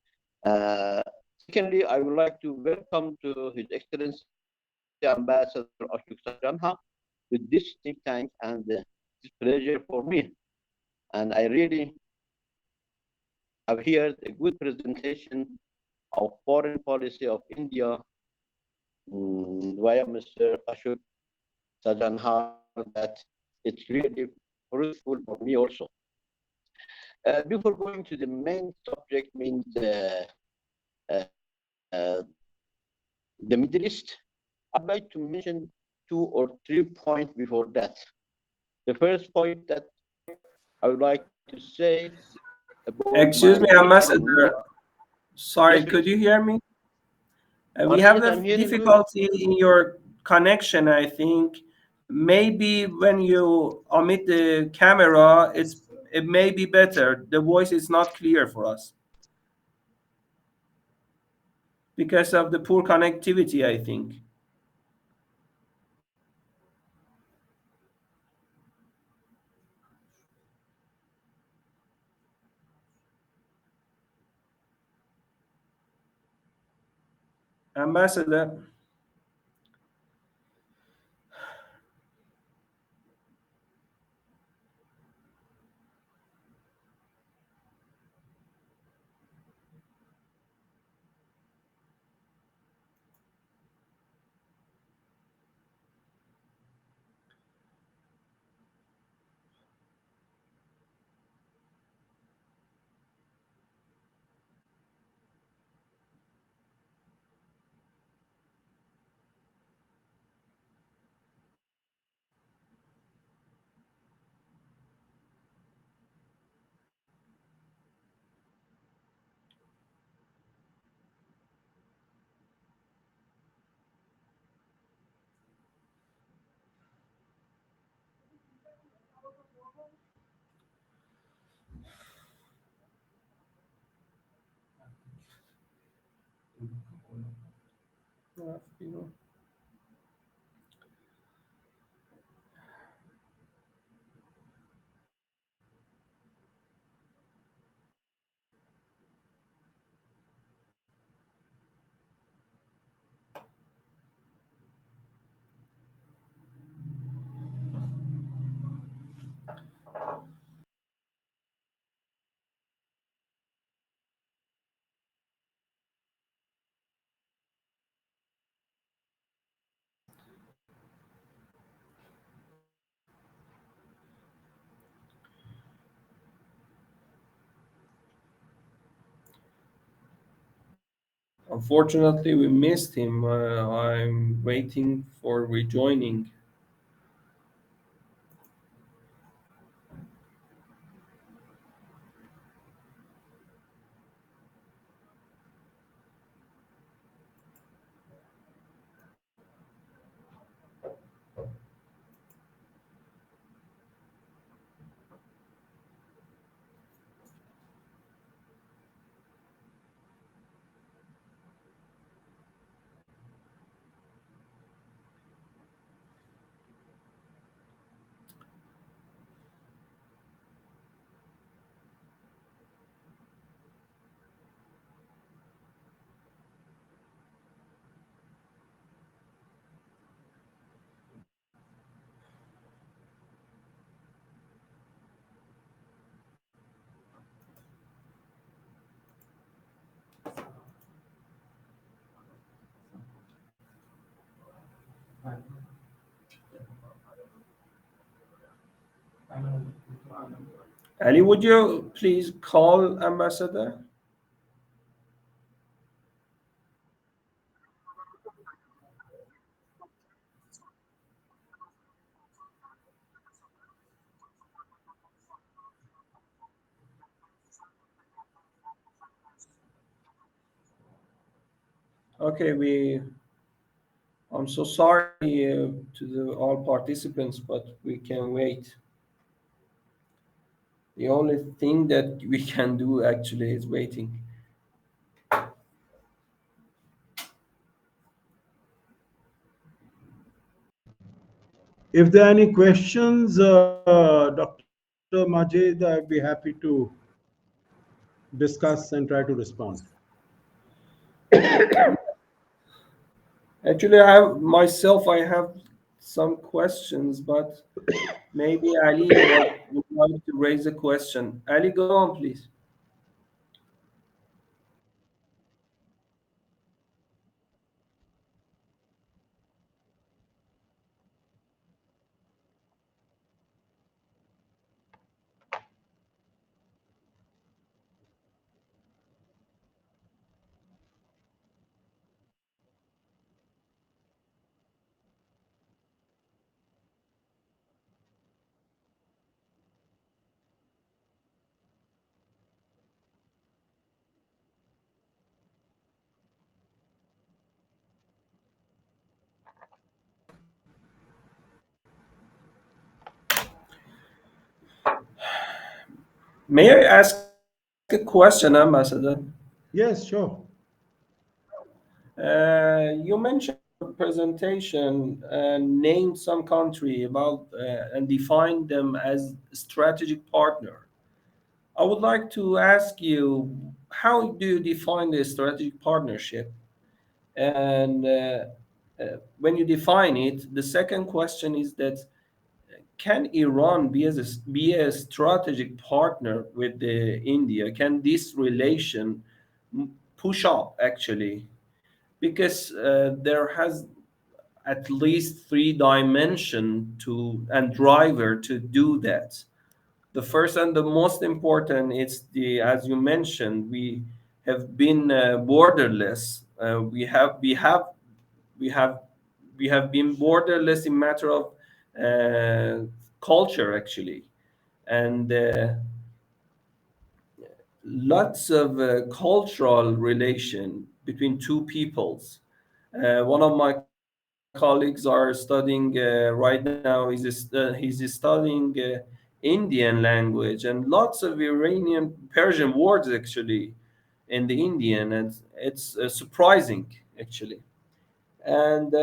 Secondly, I would like to welcome to His Excellency Ambassador Sejanehar to this think tank, and it's a pleasure for me. And I really have heard a good presentation of foreign policy of India via Mr. Ashok Sejanaha, that it's really fruitful for me also. Before going to the main subject, means the Middle East, I'd like to mention 2 or 3 points before that. The first point that I would like to say about Excuse me, Ambassador. Sorry, Yes, could please. you hear me? We 1 have minute, the I'm hearing you. difficulty in your connection, I think. Maybe when you omit the camera, it may be better. The voice is not clear for us because of the poor connectivity, I think. Ambassador. Unfortunately, we missed him. I'm waiting for rejoining. Ali, would you please call Ambassador? Okay, I'm so sorry to all participants, but we can wait. The only thing that we can do actually is waiting. If there are any questions, Dr. Majid, I'd be happy to discuss and try to respond. Actually, I have some questions, but maybe Ali would like to raise a question. Ali, go on, please. May I ask a question, Ambassador? Yes, sure. You mentioned in your presentation named some country about and defined them as strategic partner. I would like to ask you, how do you define the strategic partnership? And when you define it, the second question is that can Iran be a strategic partner with India? Can this relation push up actually? Because there has at least three dimension to and driver to do that. The first and the most important is the, as you mentioned, we have been borderless. We have we have been borderless in matter of culture actually, and lots of cultural relation between two peoples. One of my colleagues are studying right now. He's studying Indian language and lots of Iranian Persian words actually in the Indian, and it's surprising actually. And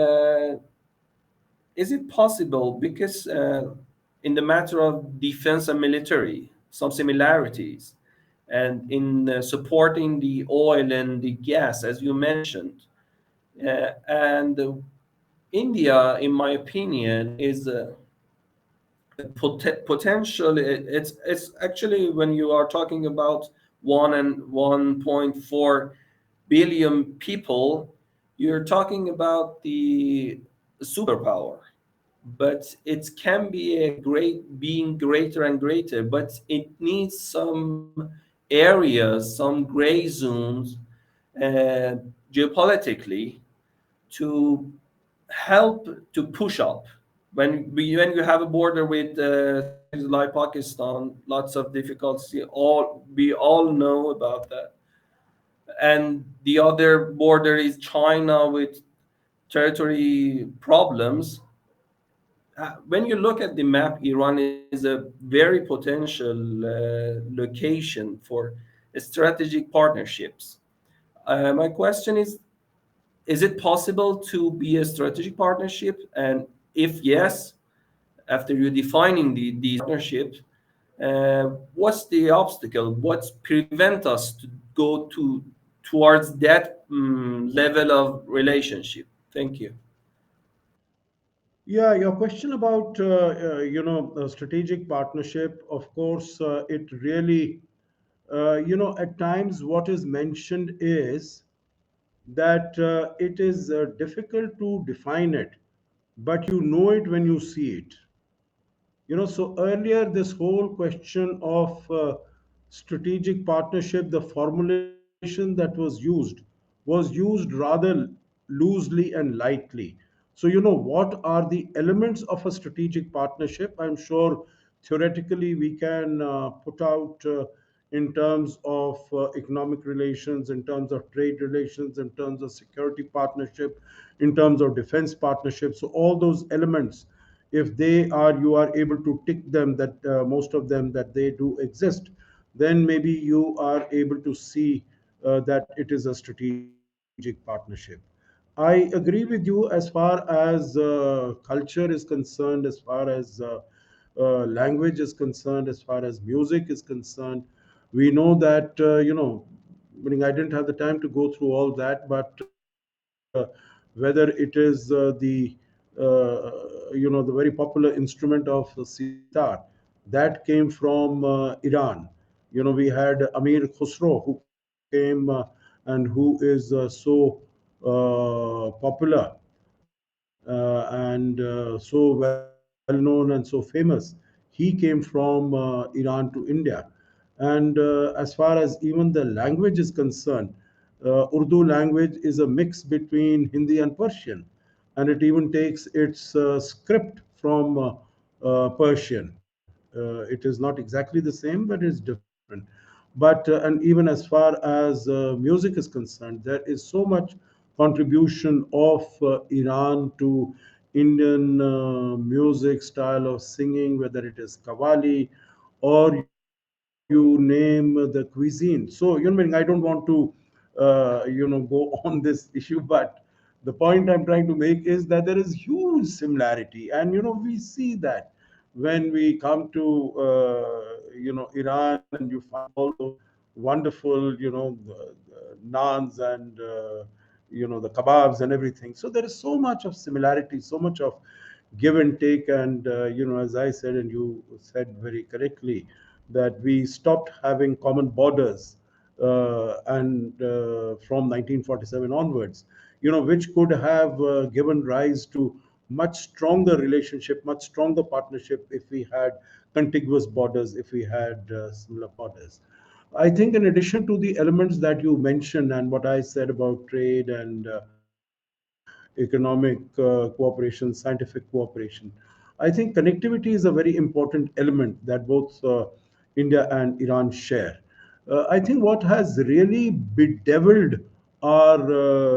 is it possible because in the matter of defense and military, some similarities, and in supporting the oil and the gas, as you mentioned, and India, in my opinion, is potential. It's actually when you are talking about 1.4 billion people, you're talking about the superpower. But it can be a great being greater and greater, but it needs some areas, some gray zones, uh, geopolitically, to help to push up. When you have a border with countries like Pakistan, lots of difficulties. All we all know about that, and the other border is China with territory problems. When you look at the map, Iran is a very potential location for strategic partnerships. My question is it possible to be a strategic partnership? And if yes, after you defining these partnerships, what's the obstacle? What's prevent us to go towards that level of relationship? Thank you. Yeah, your question about a strategic partnership, of course, it really at times what is mentioned is that it is difficult to define it, but you know it when you see it. So earlier, this whole question of strategic partnership, the formulation that was used rather loosely and lightly. So, what are the elements of a strategic partnership? I'm sure theoretically we can put out in terms of economic relations, in terms of trade relations, in terms of security partnership, in terms of defense partnership. So, all those elements, if they are, you are able to tick them, that most of them that they do exist, then maybe you are able to see that it is a strategic partnership. I agree with you as far as culture is concerned, as far as language is concerned, as far as music is concerned. We know that, meaning I didn't have the time to go through all that, but whether it is the the very popular instrument of sitar, that came from Iran. We had Amir Khusro, who came and who is so popular and so well known and so famous. He came from Iran to India. And as far as even the language is concerned, Urdu language is a mix between Hindi and Persian, and it even takes its script from Persian. It is not exactly the same, but it's different. But and even as far as music is concerned, there is so much contribution of Iran to Indian music style of singing, whether it is Qawwali or you name the cuisine. So, I don't want to, go on this issue, but the point I'm trying to make is that there is huge similarity, and we see that when we come to Iran, and you find all those wonderful naans and the kebabs and everything. So there is so much of similarity, so much of give and take, and as I said and you said very correctly, that we stopped having common borders and from 1947 onwards, which could have given rise to much stronger relationship, much stronger partnership if we had contiguous borders, if we had similar borders. I think in addition to the elements that you mentioned and what I said about trade and economic cooperation, scientific cooperation, I think connectivity is a very important element that both India and Iran share. I think what has really bedeviled our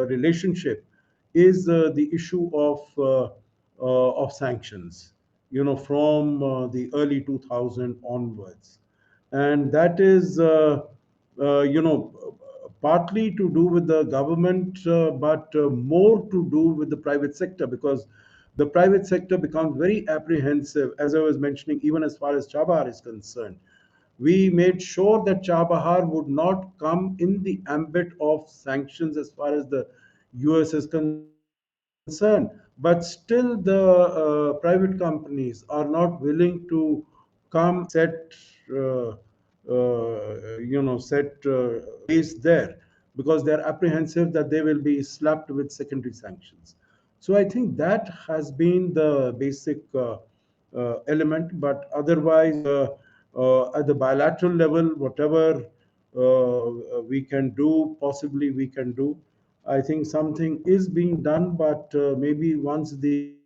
relationship is the issue of sanctions. From the early 2000 onwards, and that is partly to do with the government, but more to do with the private sector, because the private sector becomes very apprehensive, as I was mentioning, even as far as Chabahar is concerned. We made sure that Chabahar would not come in the ambit of sanctions as far as the US is concerned. But still, the private companies are not willing to come and set base there, because they're apprehensive that they will be slapped with secondary sanctions. So I think that has been the basic element. But otherwise, at the bilateral level, whatever we can do, possibly we can do. I think something is being done, but maybe once the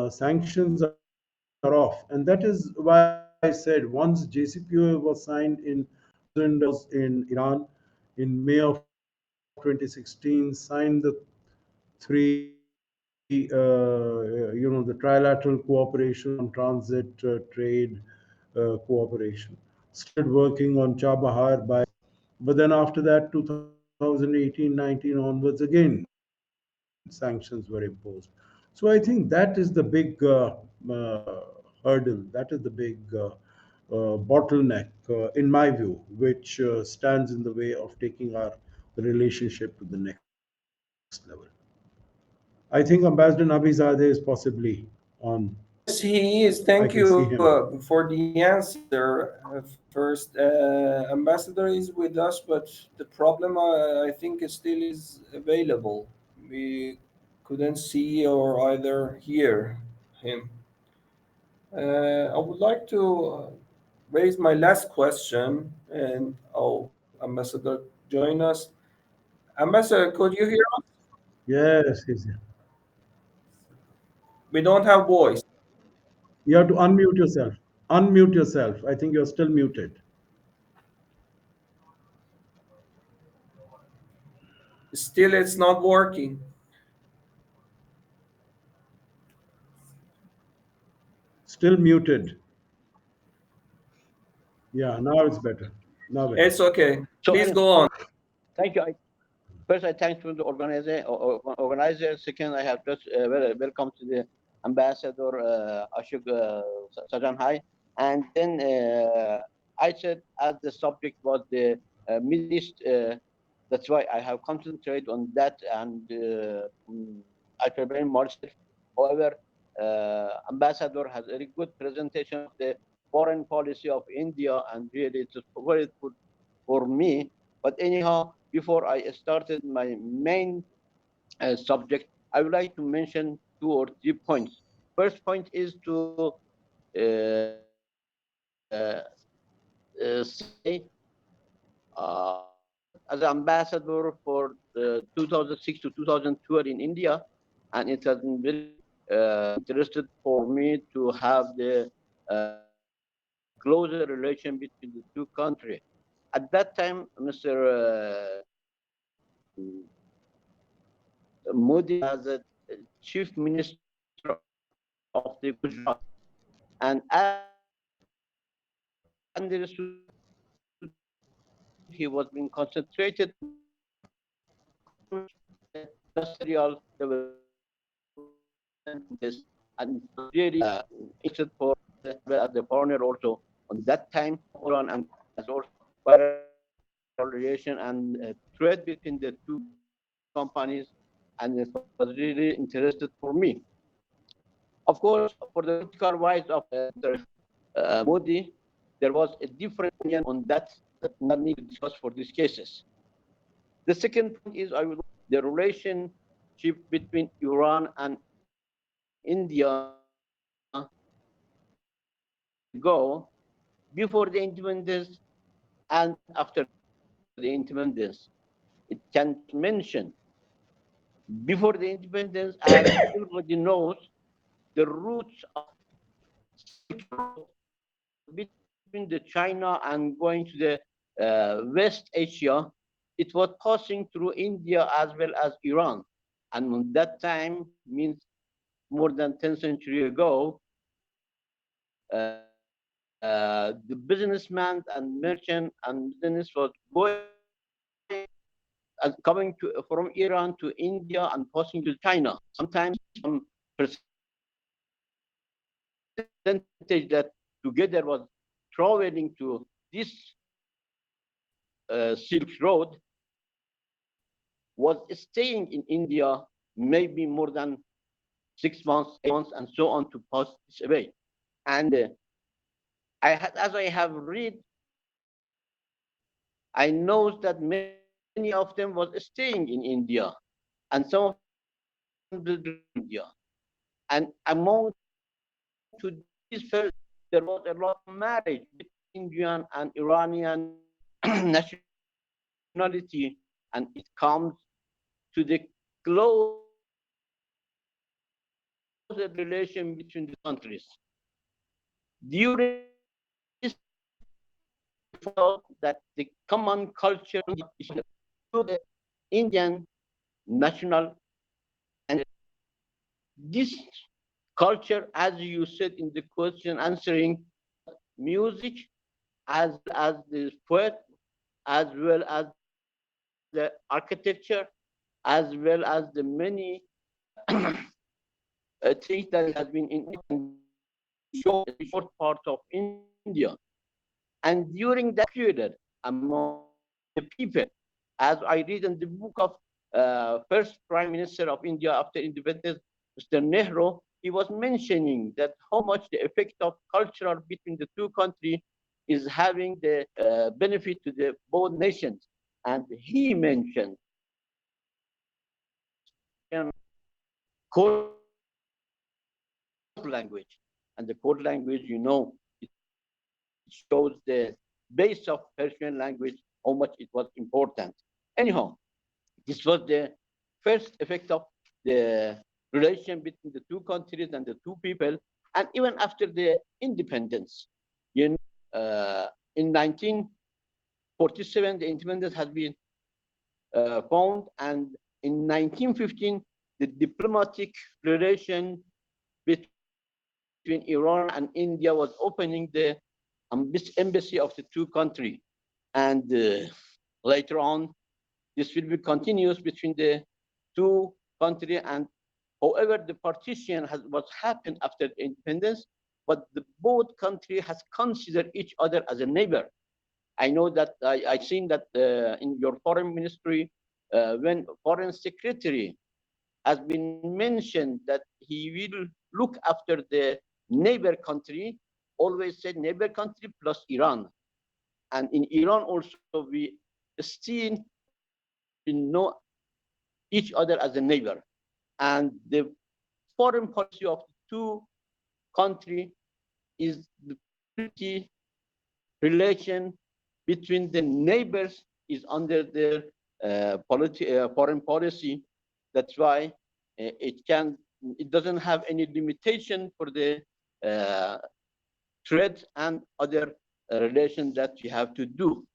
sanctions are off, and that is why I said once JCPOA was signed in 2000, I was in Iran in May of 2016, signed the three, the trilateral cooperation on transit trade cooperation. Started working on Chabahar by, but then after that, 2018-19 onwards, again sanctions were imposed. So I think that is the big hurdle. That is the big bottleneck, in my view, which stands in the way of taking our relationship to the next level. I think Ambassador Nabizadeh is possibly on. Yes, he I is. can see Thank him. you for the answer. First, ambassador is with us, but the problem, I think, is still is available. We couldn't see or either hear him. I would like to raise my last question, and ambassador join us. Ambassador, could you hear us? Yes, he's here. We don't have voice. You have to unmute yourself. Unmute yourself. I think you're still muted. Still, it's not working. Still muted. Yeah, now it's better. Now better. It's okay. So, Please go on. thank you. First, I thank to the organizer. Second, I have just welcome to the ambassador Ashok Sejahonar. And then I said, as the subject was the Middle East That's why I have concentrated on that, and I prepare myself. However, ambassador has a very good presentation of the foreign policy of India, and really it's very good for me. But anyhow, before I started my main subject, I would like to mention 2 or 3 points. First point is to say as ambassador for 2006 to 2012 in India, and it has been very interested for me to have the closer relation between the two countries. At that time, Mr. Modi as a chief minister of the Gujarat, and as understood, he was being concentrated industrial development and really interested for as a foreigner also on that time, and as also relation and trade between the two companies, and it was really interested for me. Of course, for the political wise of Modi, there was a different opinion on that not need to discuss for these cases. The second point is the relationship between Iran and India go before the independence and after the independence. It can mention before the independence, as everybody knows, the roots of Silk Road between the China and going to the West Asia, it was passing through India as well as Iran. And on that time, means more than 10 centuries ago, the businessman and merchant and business was going and coming from Iran to India and passing to China. Sometimes some percentage that together was traveling to this Silk Road was staying in India maybe more than 6 months, 8 months, and so on to pass this away. And as I have read, I know that many of them was staying in India, and some of them in India. And among to these first, there was a lot of marriage between Indian and Iranian nationality, and it comes to the close relation between the countries. During this, felt that the common culture to the Indian national, and this culture, as you said in the question answering, music as the poet, as well as the architecture, as well as the many things that has been in short part of India. And during that period, among the people, as I read in the book of first Prime Minister of India after independence, Mr. Nehru, he was mentioning that how much the effect of cultural between the two countries is having the benefit to the both nations. And he mentioned code language. And the code language, you know, it shows the base of Persian language, how much it was important. Anyhow, this was the first effect of the relation between the two countries and the two people. And even after the independence, you know, in 1947, the independence has been found, and in 1915, the diplomatic relation between Iran and India was opening the embassy of the two countries. And later on, this will be continuous between the two countries. And however, the partition was happened after independence, but the both countries has considered each other as a neighbor. I know that I've seen that in your foreign ministry, when foreign secretary has been mentioned that he will look after the neighbor country, always said neighbor country plus Iran. And in Iran also, we still know each other as a neighbor. And the foreign policy of the two countries is the pretty relation between the neighbors is under their foreign policy. That's why it doesn't have any limitation for the trade and other relations that you have to do.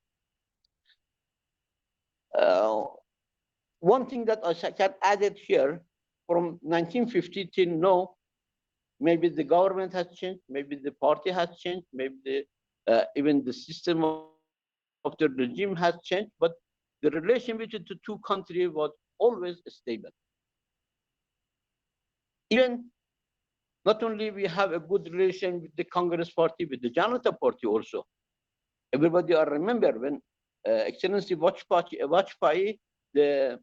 One thing that I can add it here, from 1950 till now, maybe the government has changed, maybe the party has changed, maybe even the system of the regime has changed, but the relation between the two countries was always stable. Even not only we have a good relation with the Congress party, with the Janata party also. Everybody I remember when Excellency Vajpayee, the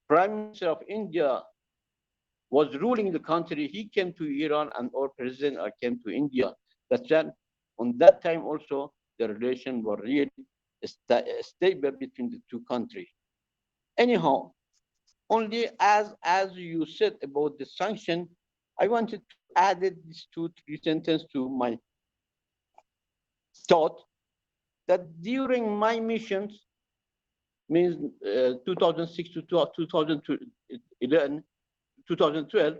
Prime Minister of India, was ruling the country, he came to Iran and our president came to India. That's when, on that time also, the relation was really stable between the two countries. Anyhow, only as you said about the sanction, I wanted to add these 2-3 sentences to my thought that during my missions, means 2006 to 2011, 2012,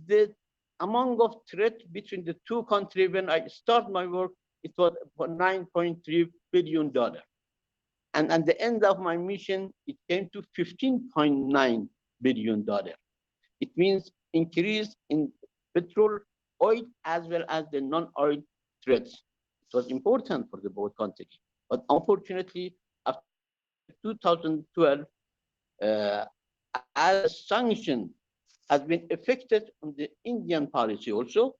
the amount of threat between the two countries when I start my work, it was $9.3 billion. And at the end of my mission, it came to $15.9 billion. It means increase in petrol, oil, as well as the non-oil threats. It was important for the both countries. But unfortunately, after 2012, as a sanction has been affected on the Indian policy also.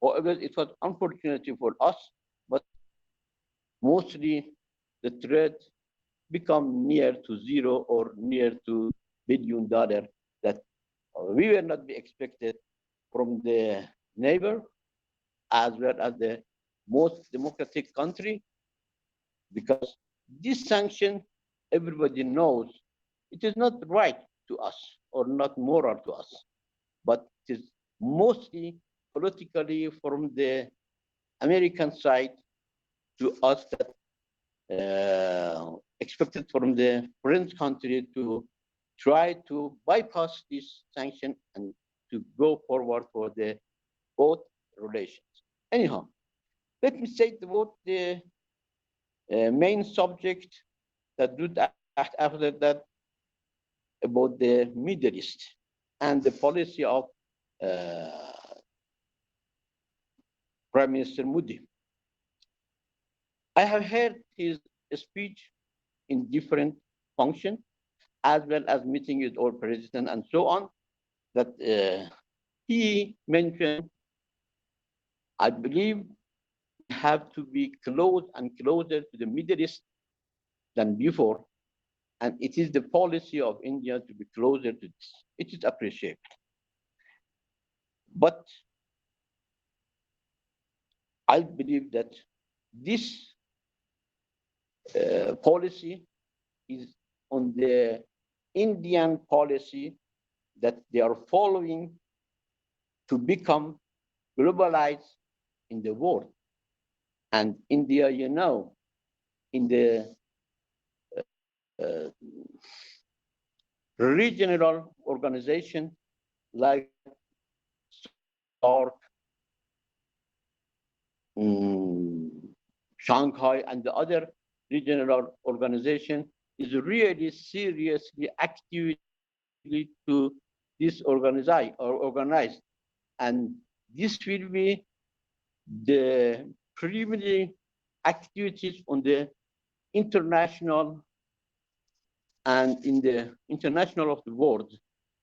However, it was unfortunately for us, but mostly the threat become near to zero or near to $1 billion that we were not be expected from the neighbor as well as the most democratic country, because this sanction, everybody knows, it is not right to us or not moral to us, but it is mostly politically from the American side to us that expected from the French country to try to bypass this sanction and to go forward for the both relations. Anyhow, let me say about the main subject that do that after that about the Middle East and the policy of Prime Minister Modi. I have heard his speech in different functions, as well as meeting with our president and so on, that he mentioned, I believe, we have to be close and closer to the Middle East than before. And it is the policy of India to be closer to this. It is appreciated. But I believe that this policy is on the Indian policy that they are following to become globalized in the world. And India, you know, in the regional organization like SARC, Shanghai, and the other regional organization is really seriously actively to organized. And this will be the primary activities on the international and in the international of the world,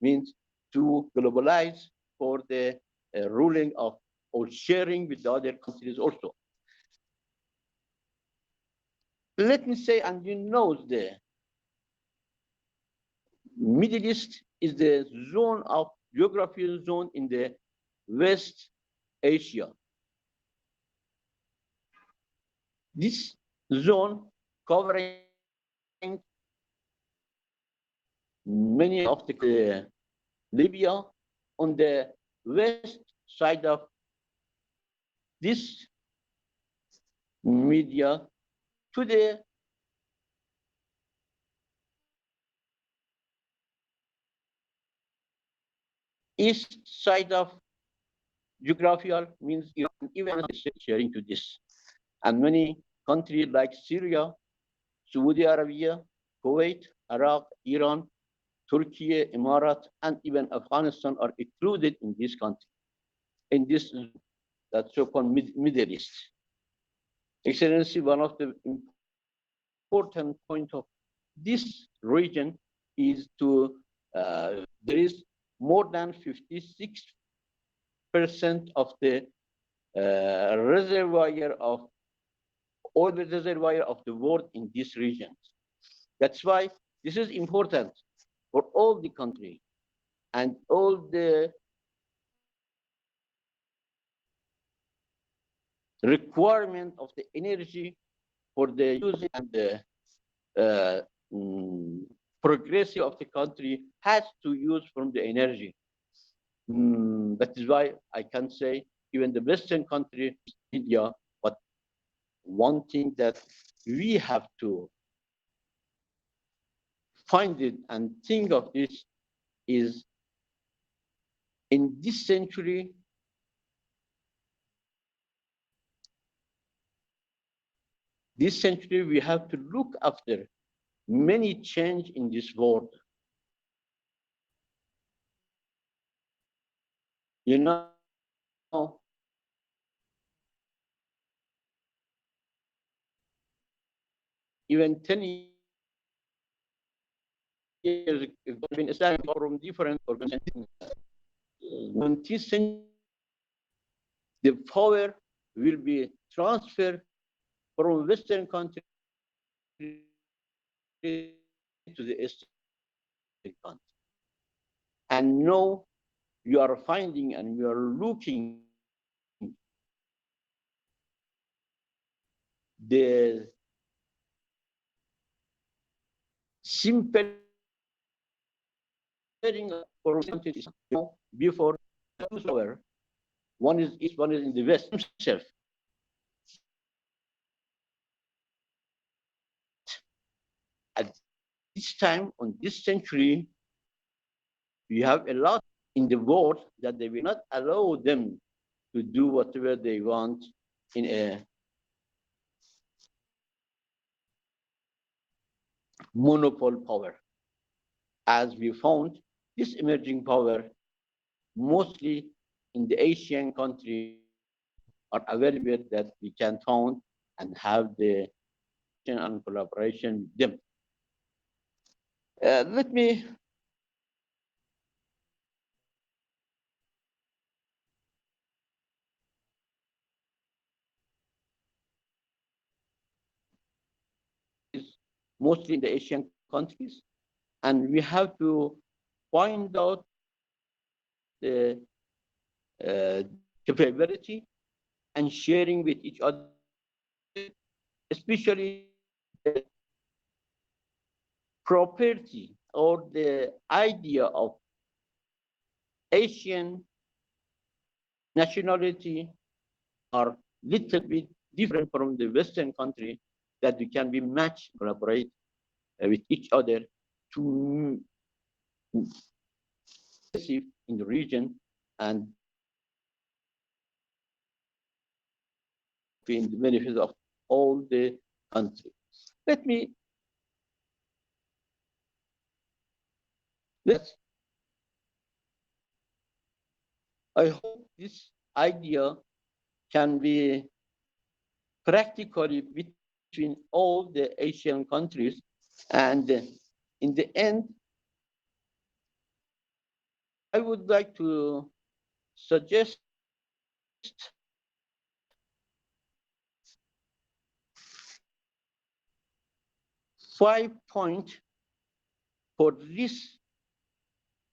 means to globalize for the ruling of or sharing with the other countries also. let me say, and you know, the Middle East is the zone of geographical zone in the West Asia. This zone covering many of the Libya on the west side of this media to the east side of geographical means Iran, even sharing to this. And many countries like Syria, Saudi Arabia, Kuwait, Iraq, Iran, Turkey, Emirat, and even Afghanistan are included in this country, in this that so-called Middle East. Excellency, one of the important points of this region is to there is more than 56% of the reservoir of all the reservoir of the world in this region. That's why this is important for all the country and all the requirement of the energy for the use and the progressive of the country has to use from the energy. That is why I can say even the Western country, India, but one thing that we have to find it and think of this is in this century, we have to look after many change in this world. You know, even 10 years ago, been established from different organizations. When this century, the power will be transferred from Western country to the Eastern country. And now you are finding and you are looking the simple for before one is east, one is in the west himself. At this time, on this century, we have a lot in the world that they will not allow them to do whatever they want in a monopoly power. As we found, this emerging power, mostly in the Asian country, are available that we can found and have the and collaboration with them. Let me mostly in the Asian countries, and we have to find out the capability and sharing with each other, especially the property or the idea of Asian nationality are little bit different from the Western country, that we can be matched, collaborate with each other to in the region and in the benefit of all the countries. I hope this idea can be practically between all the Asian countries, and in the end, I would like to suggest 5 points for this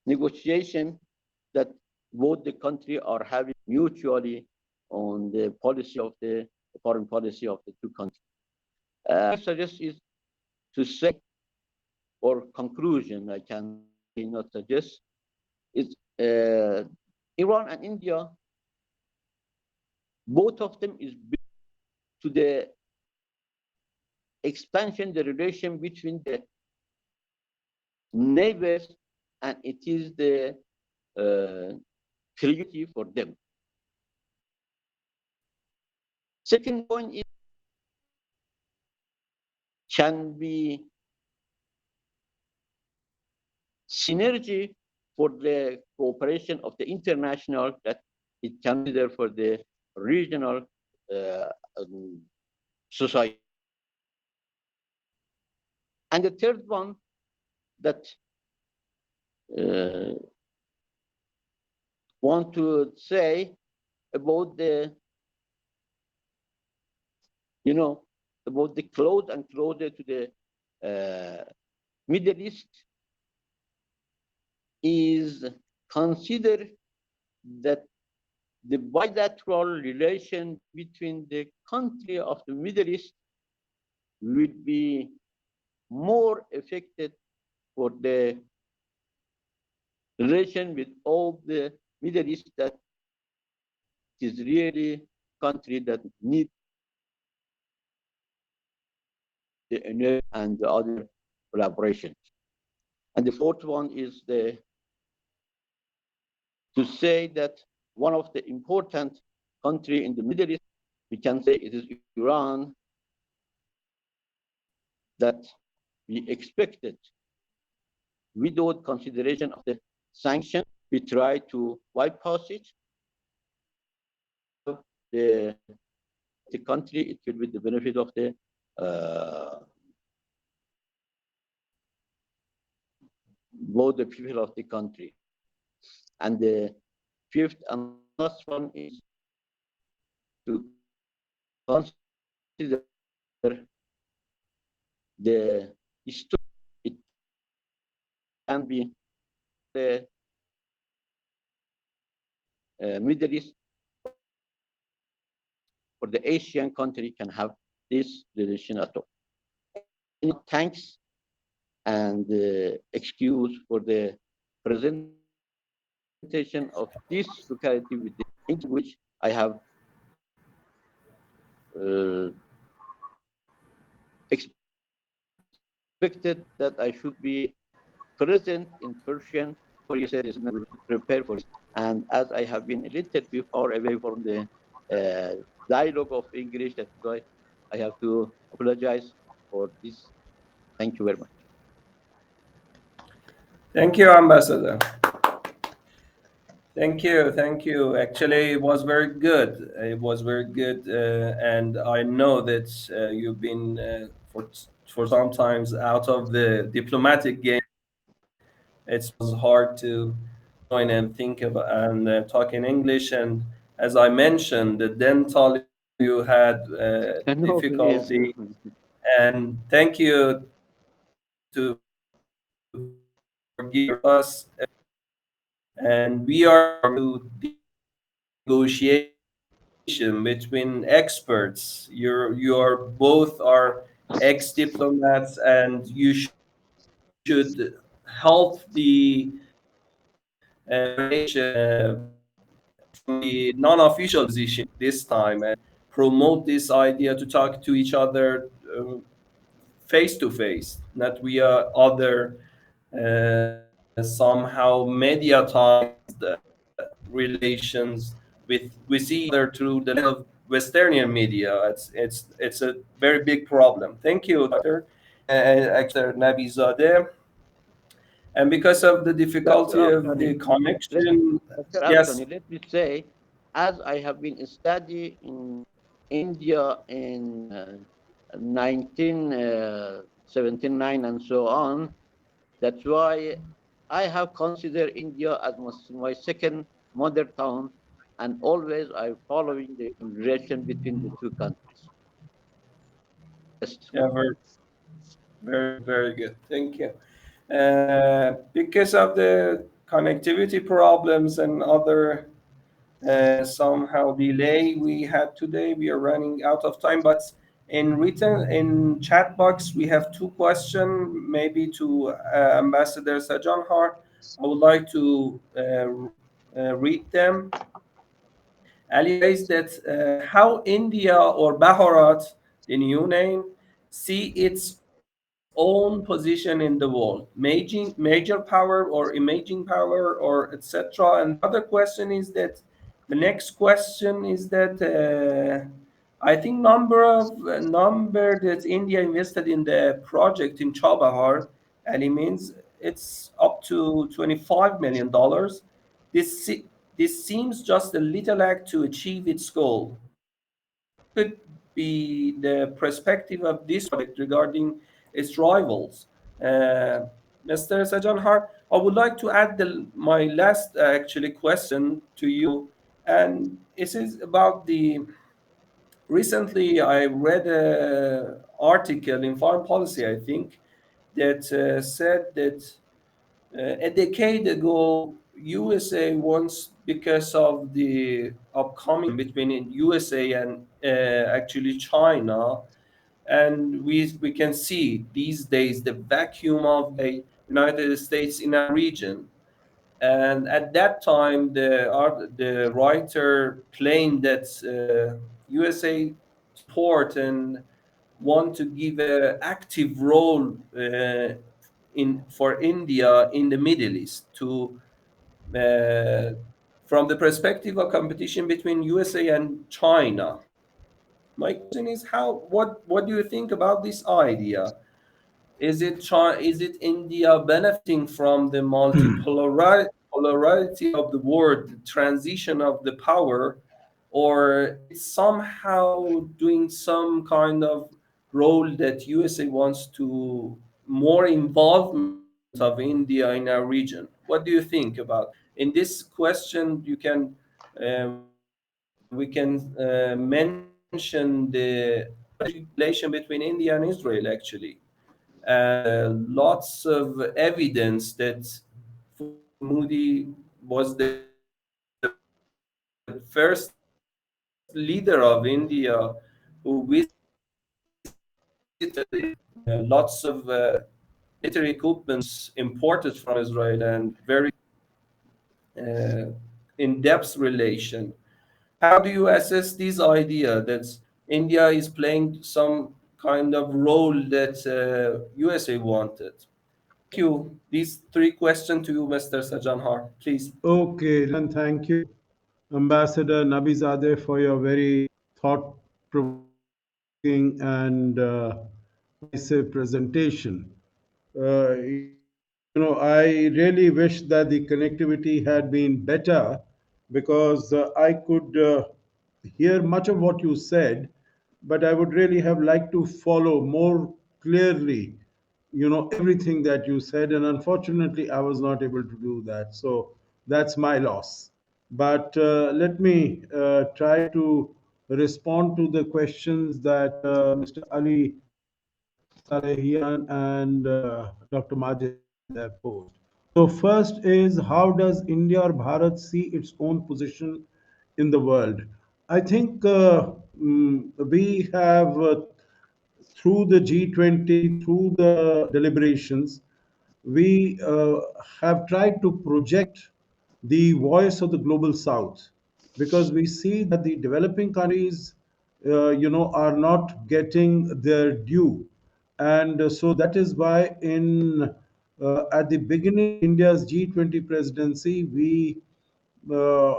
negotiation that both the country are having mutually on the policy of the foreign policy of the two countries. I suggest is to say, or conclusion, I can not suggest, is Iran and India, both of them is to the expansion, the relation between the neighbors, and it is the priority for them. Second point is can be synergy for the cooperation of the international that it can be there for the regional society. And the third one that want to say about the, about the close and closer to the Middle East is consider that the bilateral relation between the country of the Middle East will be more affected for the relation with all the Middle East that is really country that need the energy and the other collaborations. And the fourth one is to say that one of the important country in the Middle East, we can say it is Iran, that we expected without consideration of the sanction, we try to bypass it. The country, it will be the benefit of the both the people of the country. And the fifth and last one is to consider the history. It can be the Middle East or the Asian country can have this relation at all. Thanks and excuse for the presentation of this locality with the into which I have expected that I should be present in Persian for you said is not prepared for it. And as I have been a little bit far away from the dialogue of English, that's why I have to apologize for this. Thank you very much. Thank you, Ambassador. Thank you, thank you. Actually, it was very good. It was very good, and I know that you've been for sometimes out of the diplomatic game. It was hard to join and think about and talk in English. And as I mentioned, the dental you had difficulty. And thank you to forgive us. And we are to negotiation between experts. You're both are ex-diplomats, and you should help the from the non-official position this time and promote this idea to talk to each other face to face, not via other somehow mediatized relations with we see other through the lens of Western media. It's a very big problem. Thank you, Dr. Nabi Zade. And because of the difficulty of the connection, yes. Let me say, as I have been studying in India in 1979 and so on, that's why I have considered India as my second mother tongue, and always I'm following the relation between the two countries. Yeah, Very, very good. Thank you. Because of the connectivity problems and other somehow delay we had today, we are running out of time. But in written in chat box, we have two questions, maybe to Ambassador Sejongha. I would like to read them. Ali says that how India or Bharat, the new name, see its own position in the world, major power or emerging power or etc. And the other question is that the next question is that I think number that India invested in the project in Chabahar, Ali means it's up to $25 million. This this seems just a little act to achieve its goal. What could be the perspective of this project regarding its rivals? Mr. Sajanhar, I would like to add my last actually question to you, and this is about the recently I read an article in Foreign Policy, I think, that said that a decade ago, USA wants, because of the upcoming between USA and actually China, and we can see these days the vacuum of the United States in our region. And at that time, the writer claimed that USA support and want to give an active role in for India in the Middle East to from the perspective of competition between USA and China. My question is what do you think about this idea? Is it India benefiting from the polarity of the world, the transition of the power, or it's somehow doing some kind of role that USA wants to more involvement of India in our region? What do you think about? In this question, you can we can mention the relation between India and Israel actually, and lots of evidence that Modi was the first leader of India who visited lots of military equipments imported from Israel and very in-depth relation. How do you assess this idea that India is playing some kind of role that USA wanted? Thank you. These three questions to you, Mr. Sajanhar, please. Okay, and thank you, Ambassador Nabizadeh, for your very thought-provoking and decisive presentation. I really wish that the connectivity had been better because I could hear much of what you said, but I would really have liked to follow more clearly, everything that you said, and unfortunately, I was not able to do that. So that's my loss. But let me try to respond to the questions that Mr. Ali Salehian and Dr. Majid have posed. So, first is how does India or Bharat see its own position in the world? I think we have, through the G20, through the deliberations, we have tried to project the voice of the global south because we see that the developing countries are not getting their due, and so that is why in at the beginning of India's G20 presidency we uh,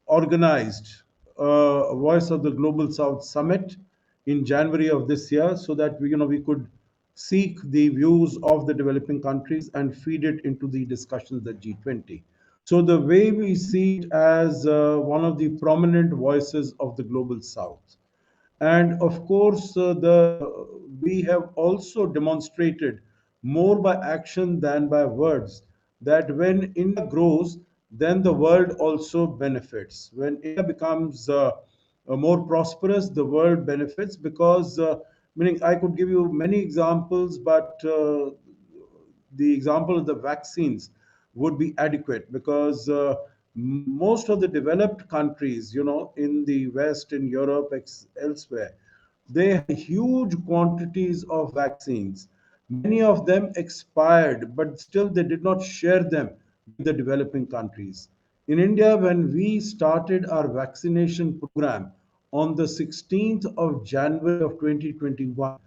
organized a Voice of the Global South summit in January of this year, so that we could seek the views of the developing countries and feed it into the discussions at G20. So the way we see it as one of the prominent voices of the global South. And of course, we have also demonstrated more by action than by words that when India grows, then the world also benefits. When India becomes more prosperous, the world benefits because Meaning, I could give you many examples, but the example of the vaccines would be adequate, because most of the developed countries, in the West, in Europe, elsewhere, they had huge quantities of vaccines. Many of them expired, but still they did not share them with the developing countries. In India, when we started our vaccination program on the 16th of January of 2021,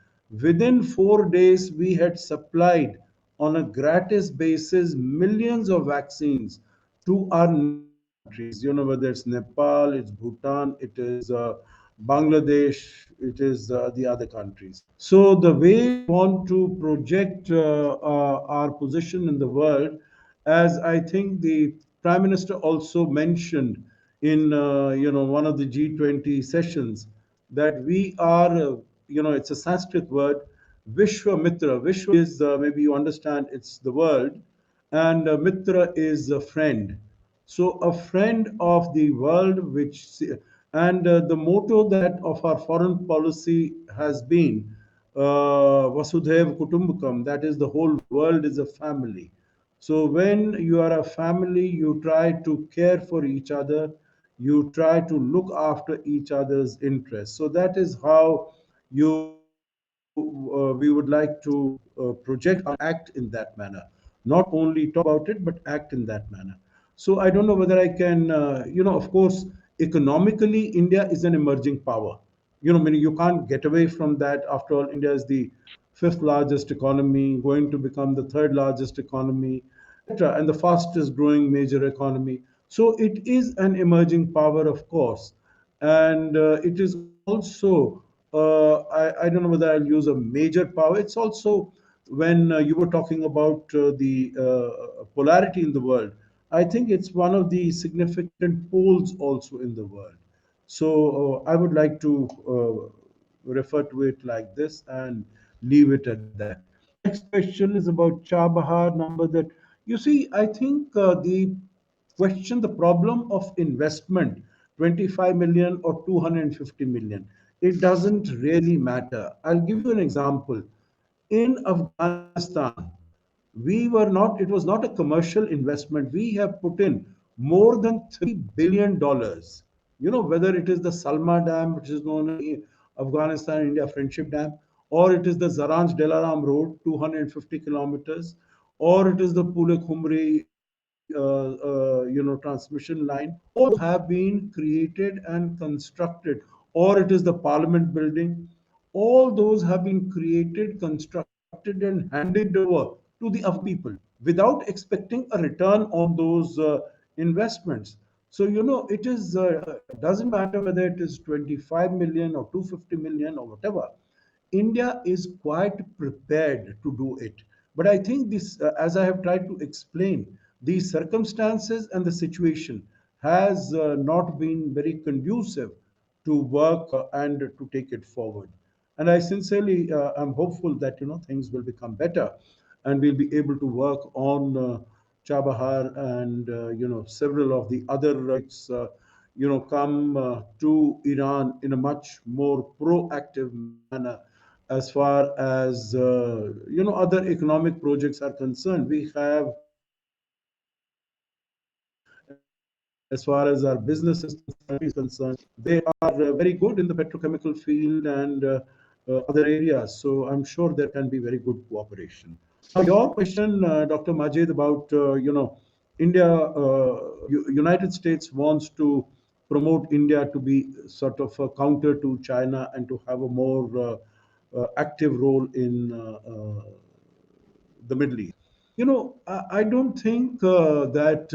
within 4 days, we had supplied on a gratis basis millions of vaccines to our neighboring countries, whether it's Nepal, it's Bhutan, it is Bangladesh, it is the other countries. So the way we want to project our position in the world, as I think the Prime Minister also mentioned in one of the G20 sessions, that we are, it's a Sanskrit word, Vishwa Mitra. Vishwa is, maybe you understand, it's the world, and Mitra is a friend. So a friend of the world, and the motto that of our foreign policy has been Vasudhaiva Kutumbakam, that is, the whole world is a family. So when you are a family, you try to care for each other, you try to look after each other's interests. So that is how we would like to project and act in that manner. Not only talk about it, but act in that manner. So I don't know whether I can, of course, economically, India is an emerging power. Meaning you can't get away from that. After all, India is the fifth largest economy, going to become the third largest economy, etc., and the fastest growing major economy. So it is an emerging power, of course, and it is also, I don't know whether I'll use a major power. It's also, when you were talking about the polarity in the world, I think it's one of the significant poles also in the world. So I would like to refer to it like this and leave it at that. Next question is about Chabahar number. That, you see, I think the problem of investment, 25 million or 250 million, it doesn't really matter. I'll give you an example. In Afghanistan, it was not a commercial investment. We have put in more than $3 billion. Whether it is the Salma Dam, which is known as the Afghanistan India Friendship Dam, or it is the Zaranj Delaram Road, 250 kilometers, or it is the Pule Khumri transmission line. All have been created and constructed, or it is the Parliament building. All those have been created, constructed, and handed over to the Afghan people without expecting a return on those investments. So it doesn't matter whether it is 25 million or 250 million or whatever. India is quite prepared to do it. But I think this, as I have tried to explain, the circumstances and the situation has not been very conducive to work and to take it forward. And I sincerely am hopeful that things will become better, and we'll be able to work on Chabahar and several of the other rights. Come to Iran in a much more proactive manner as far as other economic projects are concerned. We have, as far as our business is concerned, they are very good in the petrochemical field and other areas. So I'm sure there can be very good cooperation. Now, your question, Dr. Majid, about India, United States wants to promote India to be sort of a counter to China and to have a more active role in the Middle East. I don't think that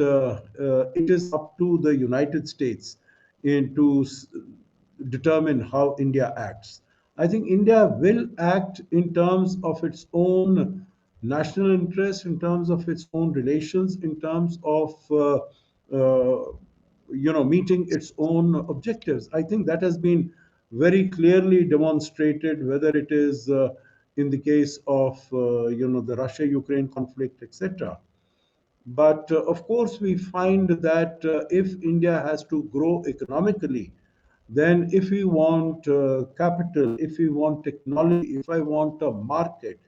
it is up to the United States to determine how India acts. I think India will act in terms of its own national interest, in terms of its own relations, in terms of uh, meeting its own objectives. I think that has been very clearly demonstrated, whether it is in the case of the Russia-Ukraine conflict, etc. But of course, we find that if India has to grow economically, then if we want capital, if we want technology, if I want a market,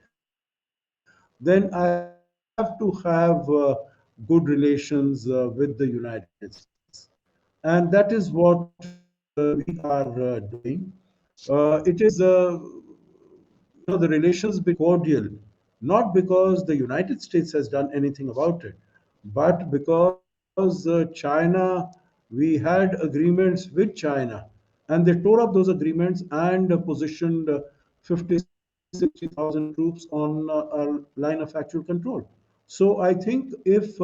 then I have to have good relations with the United States. And that is what we are doing. It is the relations become cordial, not because the United States has done anything about it, but because China, we had agreements with China, and they tore up those agreements and positioned 50, 60,000 troops on a line of actual control. So I think if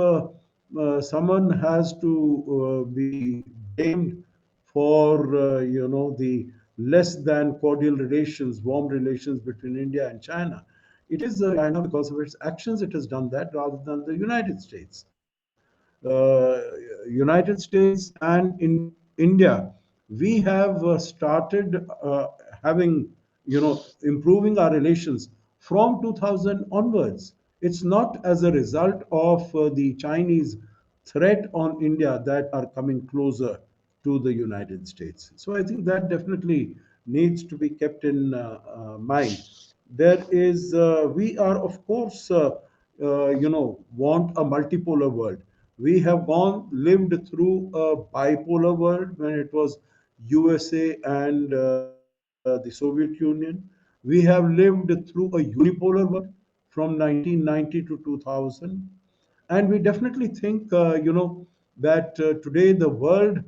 someone has to be blamed for the less than cordial relations, warm relations between India and China, it is China because of its actions. It has done that rather than the United States. United States and in India, we have started having, improving our relations from 2000 onwards. It's not as a result of the Chinese threat on India that are coming closer to the United States. So I think that definitely needs to be kept in mind. There is, we are of course, want a multipolar world. We have lived through a bipolar world when it was USA and the Soviet Union. We have lived through a unipolar world from 1990 to 2000. And we definitely think, that today the world,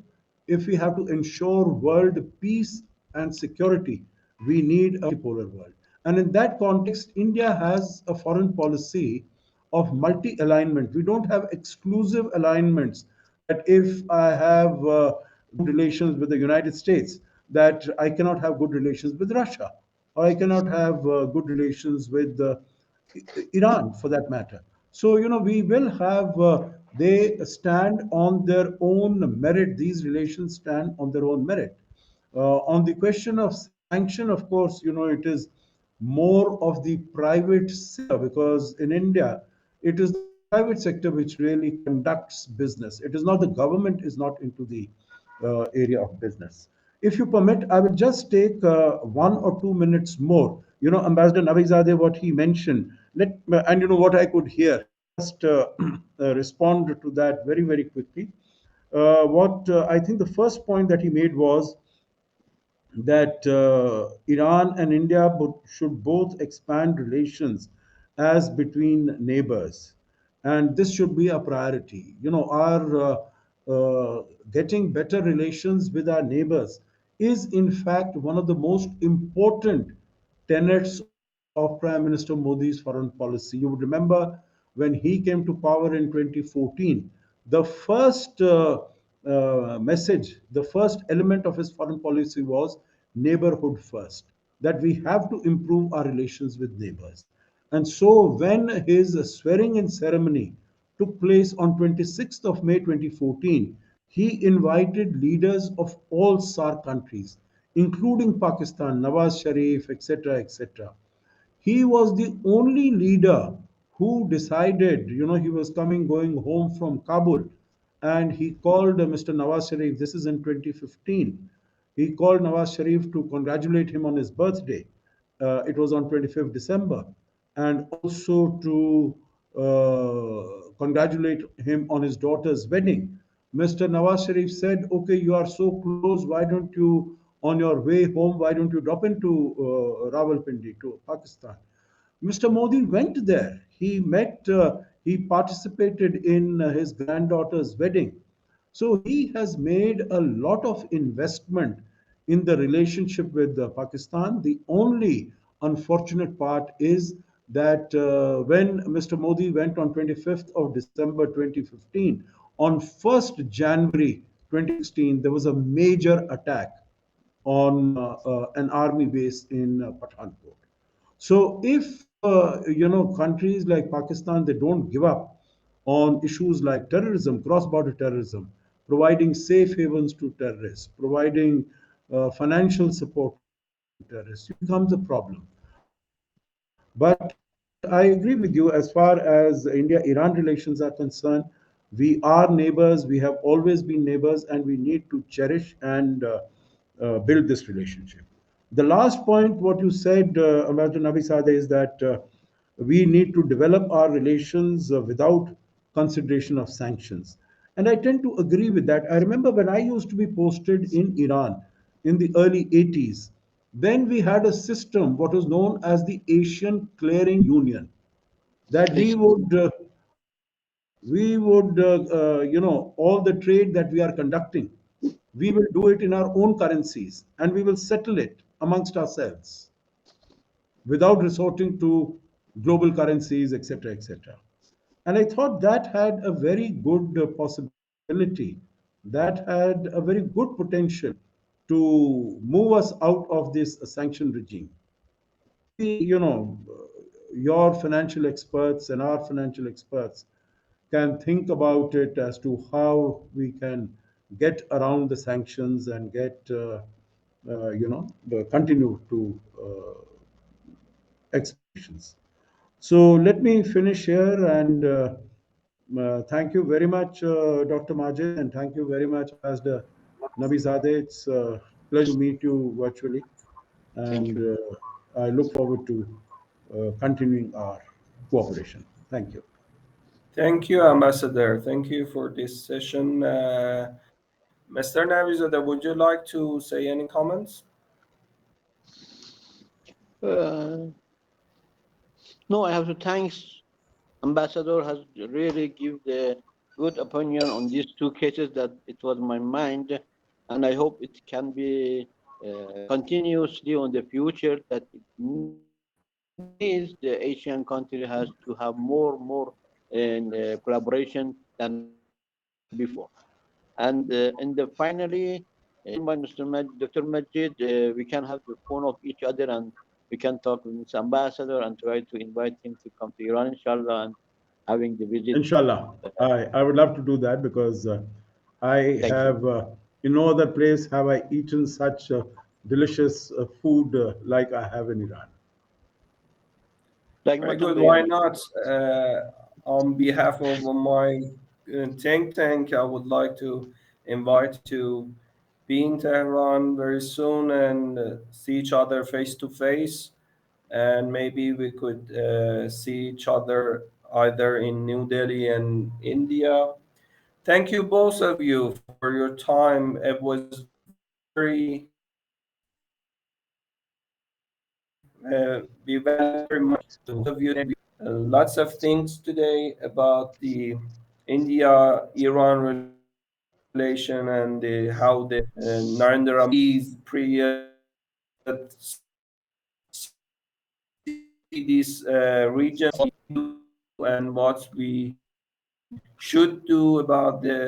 if we have to ensure world peace and security, we need a multipolar world. And in that context, India has a foreign policy of multi alignment. We don't have exclusive alignments that if I have good relations with the United States, that I cannot have good relations with Russia, or I cannot have good relations with Iran for that matter. So, we will have, they stand on their own merit. These relations stand on their own merit. On the question of sanction, of course, it is more of the private sector because in India, it is the private sector which really conducts business. It is not the government is not into the area of business. If you permit, I will just take 1 or 2 minutes more. Ambassador Navizadeh, what he mentioned, and what I could hear. Let me just respond to that very, very quickly. What I think the first point that he made was that Iran and India should both expand relations as between neighbors, and this should be a priority. Our getting better relations with our neighbors is, in fact, one of the most important tenets of Prime Minister Modi's foreign policy. You would remember when he came to power in 2014, the first message, the first element of his foreign policy was neighborhood first, that we have to improve our relations with neighbors. And so when his swearing in ceremony took place on 26th of May 2014, he invited leaders of all SAARC countries, including Pakistan, Nawaz Sharif, etc., etc. He was the only leader who decided, he was going home from Kabul, and he called Mr. Nawaz Sharif. This is in 2015. He called Nawaz Sharif to congratulate him on his birthday. It was on 25th December, and also to congratulate him on his daughter's wedding. Mr. Nawaz Sharif said, "Okay, you are so close. Why don't you, on your way home, why don't you drop into Rawalpindi to Pakistan?" Mr. Modi went there. He met, he participated in his granddaughter's wedding. So he has made a lot of investment in the relationship with Pakistan. The only unfortunate part is that when Mr. Modi went on 25th of December 2015, on 1st January 2016, there was a major attack on an army base in Pathankot. So if countries like Pakistan, they don't give up on issues like terrorism, cross-border terrorism, providing safe havens to terrorists, providing financial support to terrorists, it becomes a problem. But I agree with you as far as India-Iran relations are concerned. We are neighbors. We have always been neighbors, and we need to cherish and build this relationship. The last point, what you said, Ambassador Nabisade, is that we need to develop our relations without consideration of sanctions. And I tend to agree with that. I remember when I used to be posted in Iran in the early 80s, then we had a system, what was known as the Asian Clearing Union, that all the trade that we are conducting, we will do it in our own currencies and we will settle it amongst ourselves without resorting to global currencies, etc., etc. And I thought that had a very good possibility, that had a very good potential to move us out of this sanction regime. Maybe, your financial experts and our financial experts can think about it as to how we can get around the sanctions and get, continue to expectations. So let me finish here and thank you very much, Dr. Majid, and thank you very much, Ambassador Nabizadeh. It's a pleasure to meet you virtually, Thank and you. I look forward to continuing our cooperation. Thank you. Thank you, Ambassador. Thank you for this session. Mr. Navizadeh, would you like to say any comments? No, I have to thank Ambassador has really given the good opinion on these two cases that it was my mind, and I hope it can be continuously on the future that it needs the Asian country has to have more in collaboration than before. And in the finally, by Dr. Majid, we can have the phone of each other and we can talk with this ambassador and try to invite him to come to Iran, inshallah, and having the visit. Inshallah, I would love to do that because I Thank have in no other place have I eaten such delicious food like I have in Iran. like Very mutton good. Why biryani. not? On behalf of my think tank, I would like to invite you to be in Tehran very soon and see each other face to face. And maybe we could see each other either in New Delhi and India. Thank you, both of you, for your time. It was very we value very much to of you. Lots of things today about the India-Iran relation and how the Narendra Modi's period see this region and what we should do about the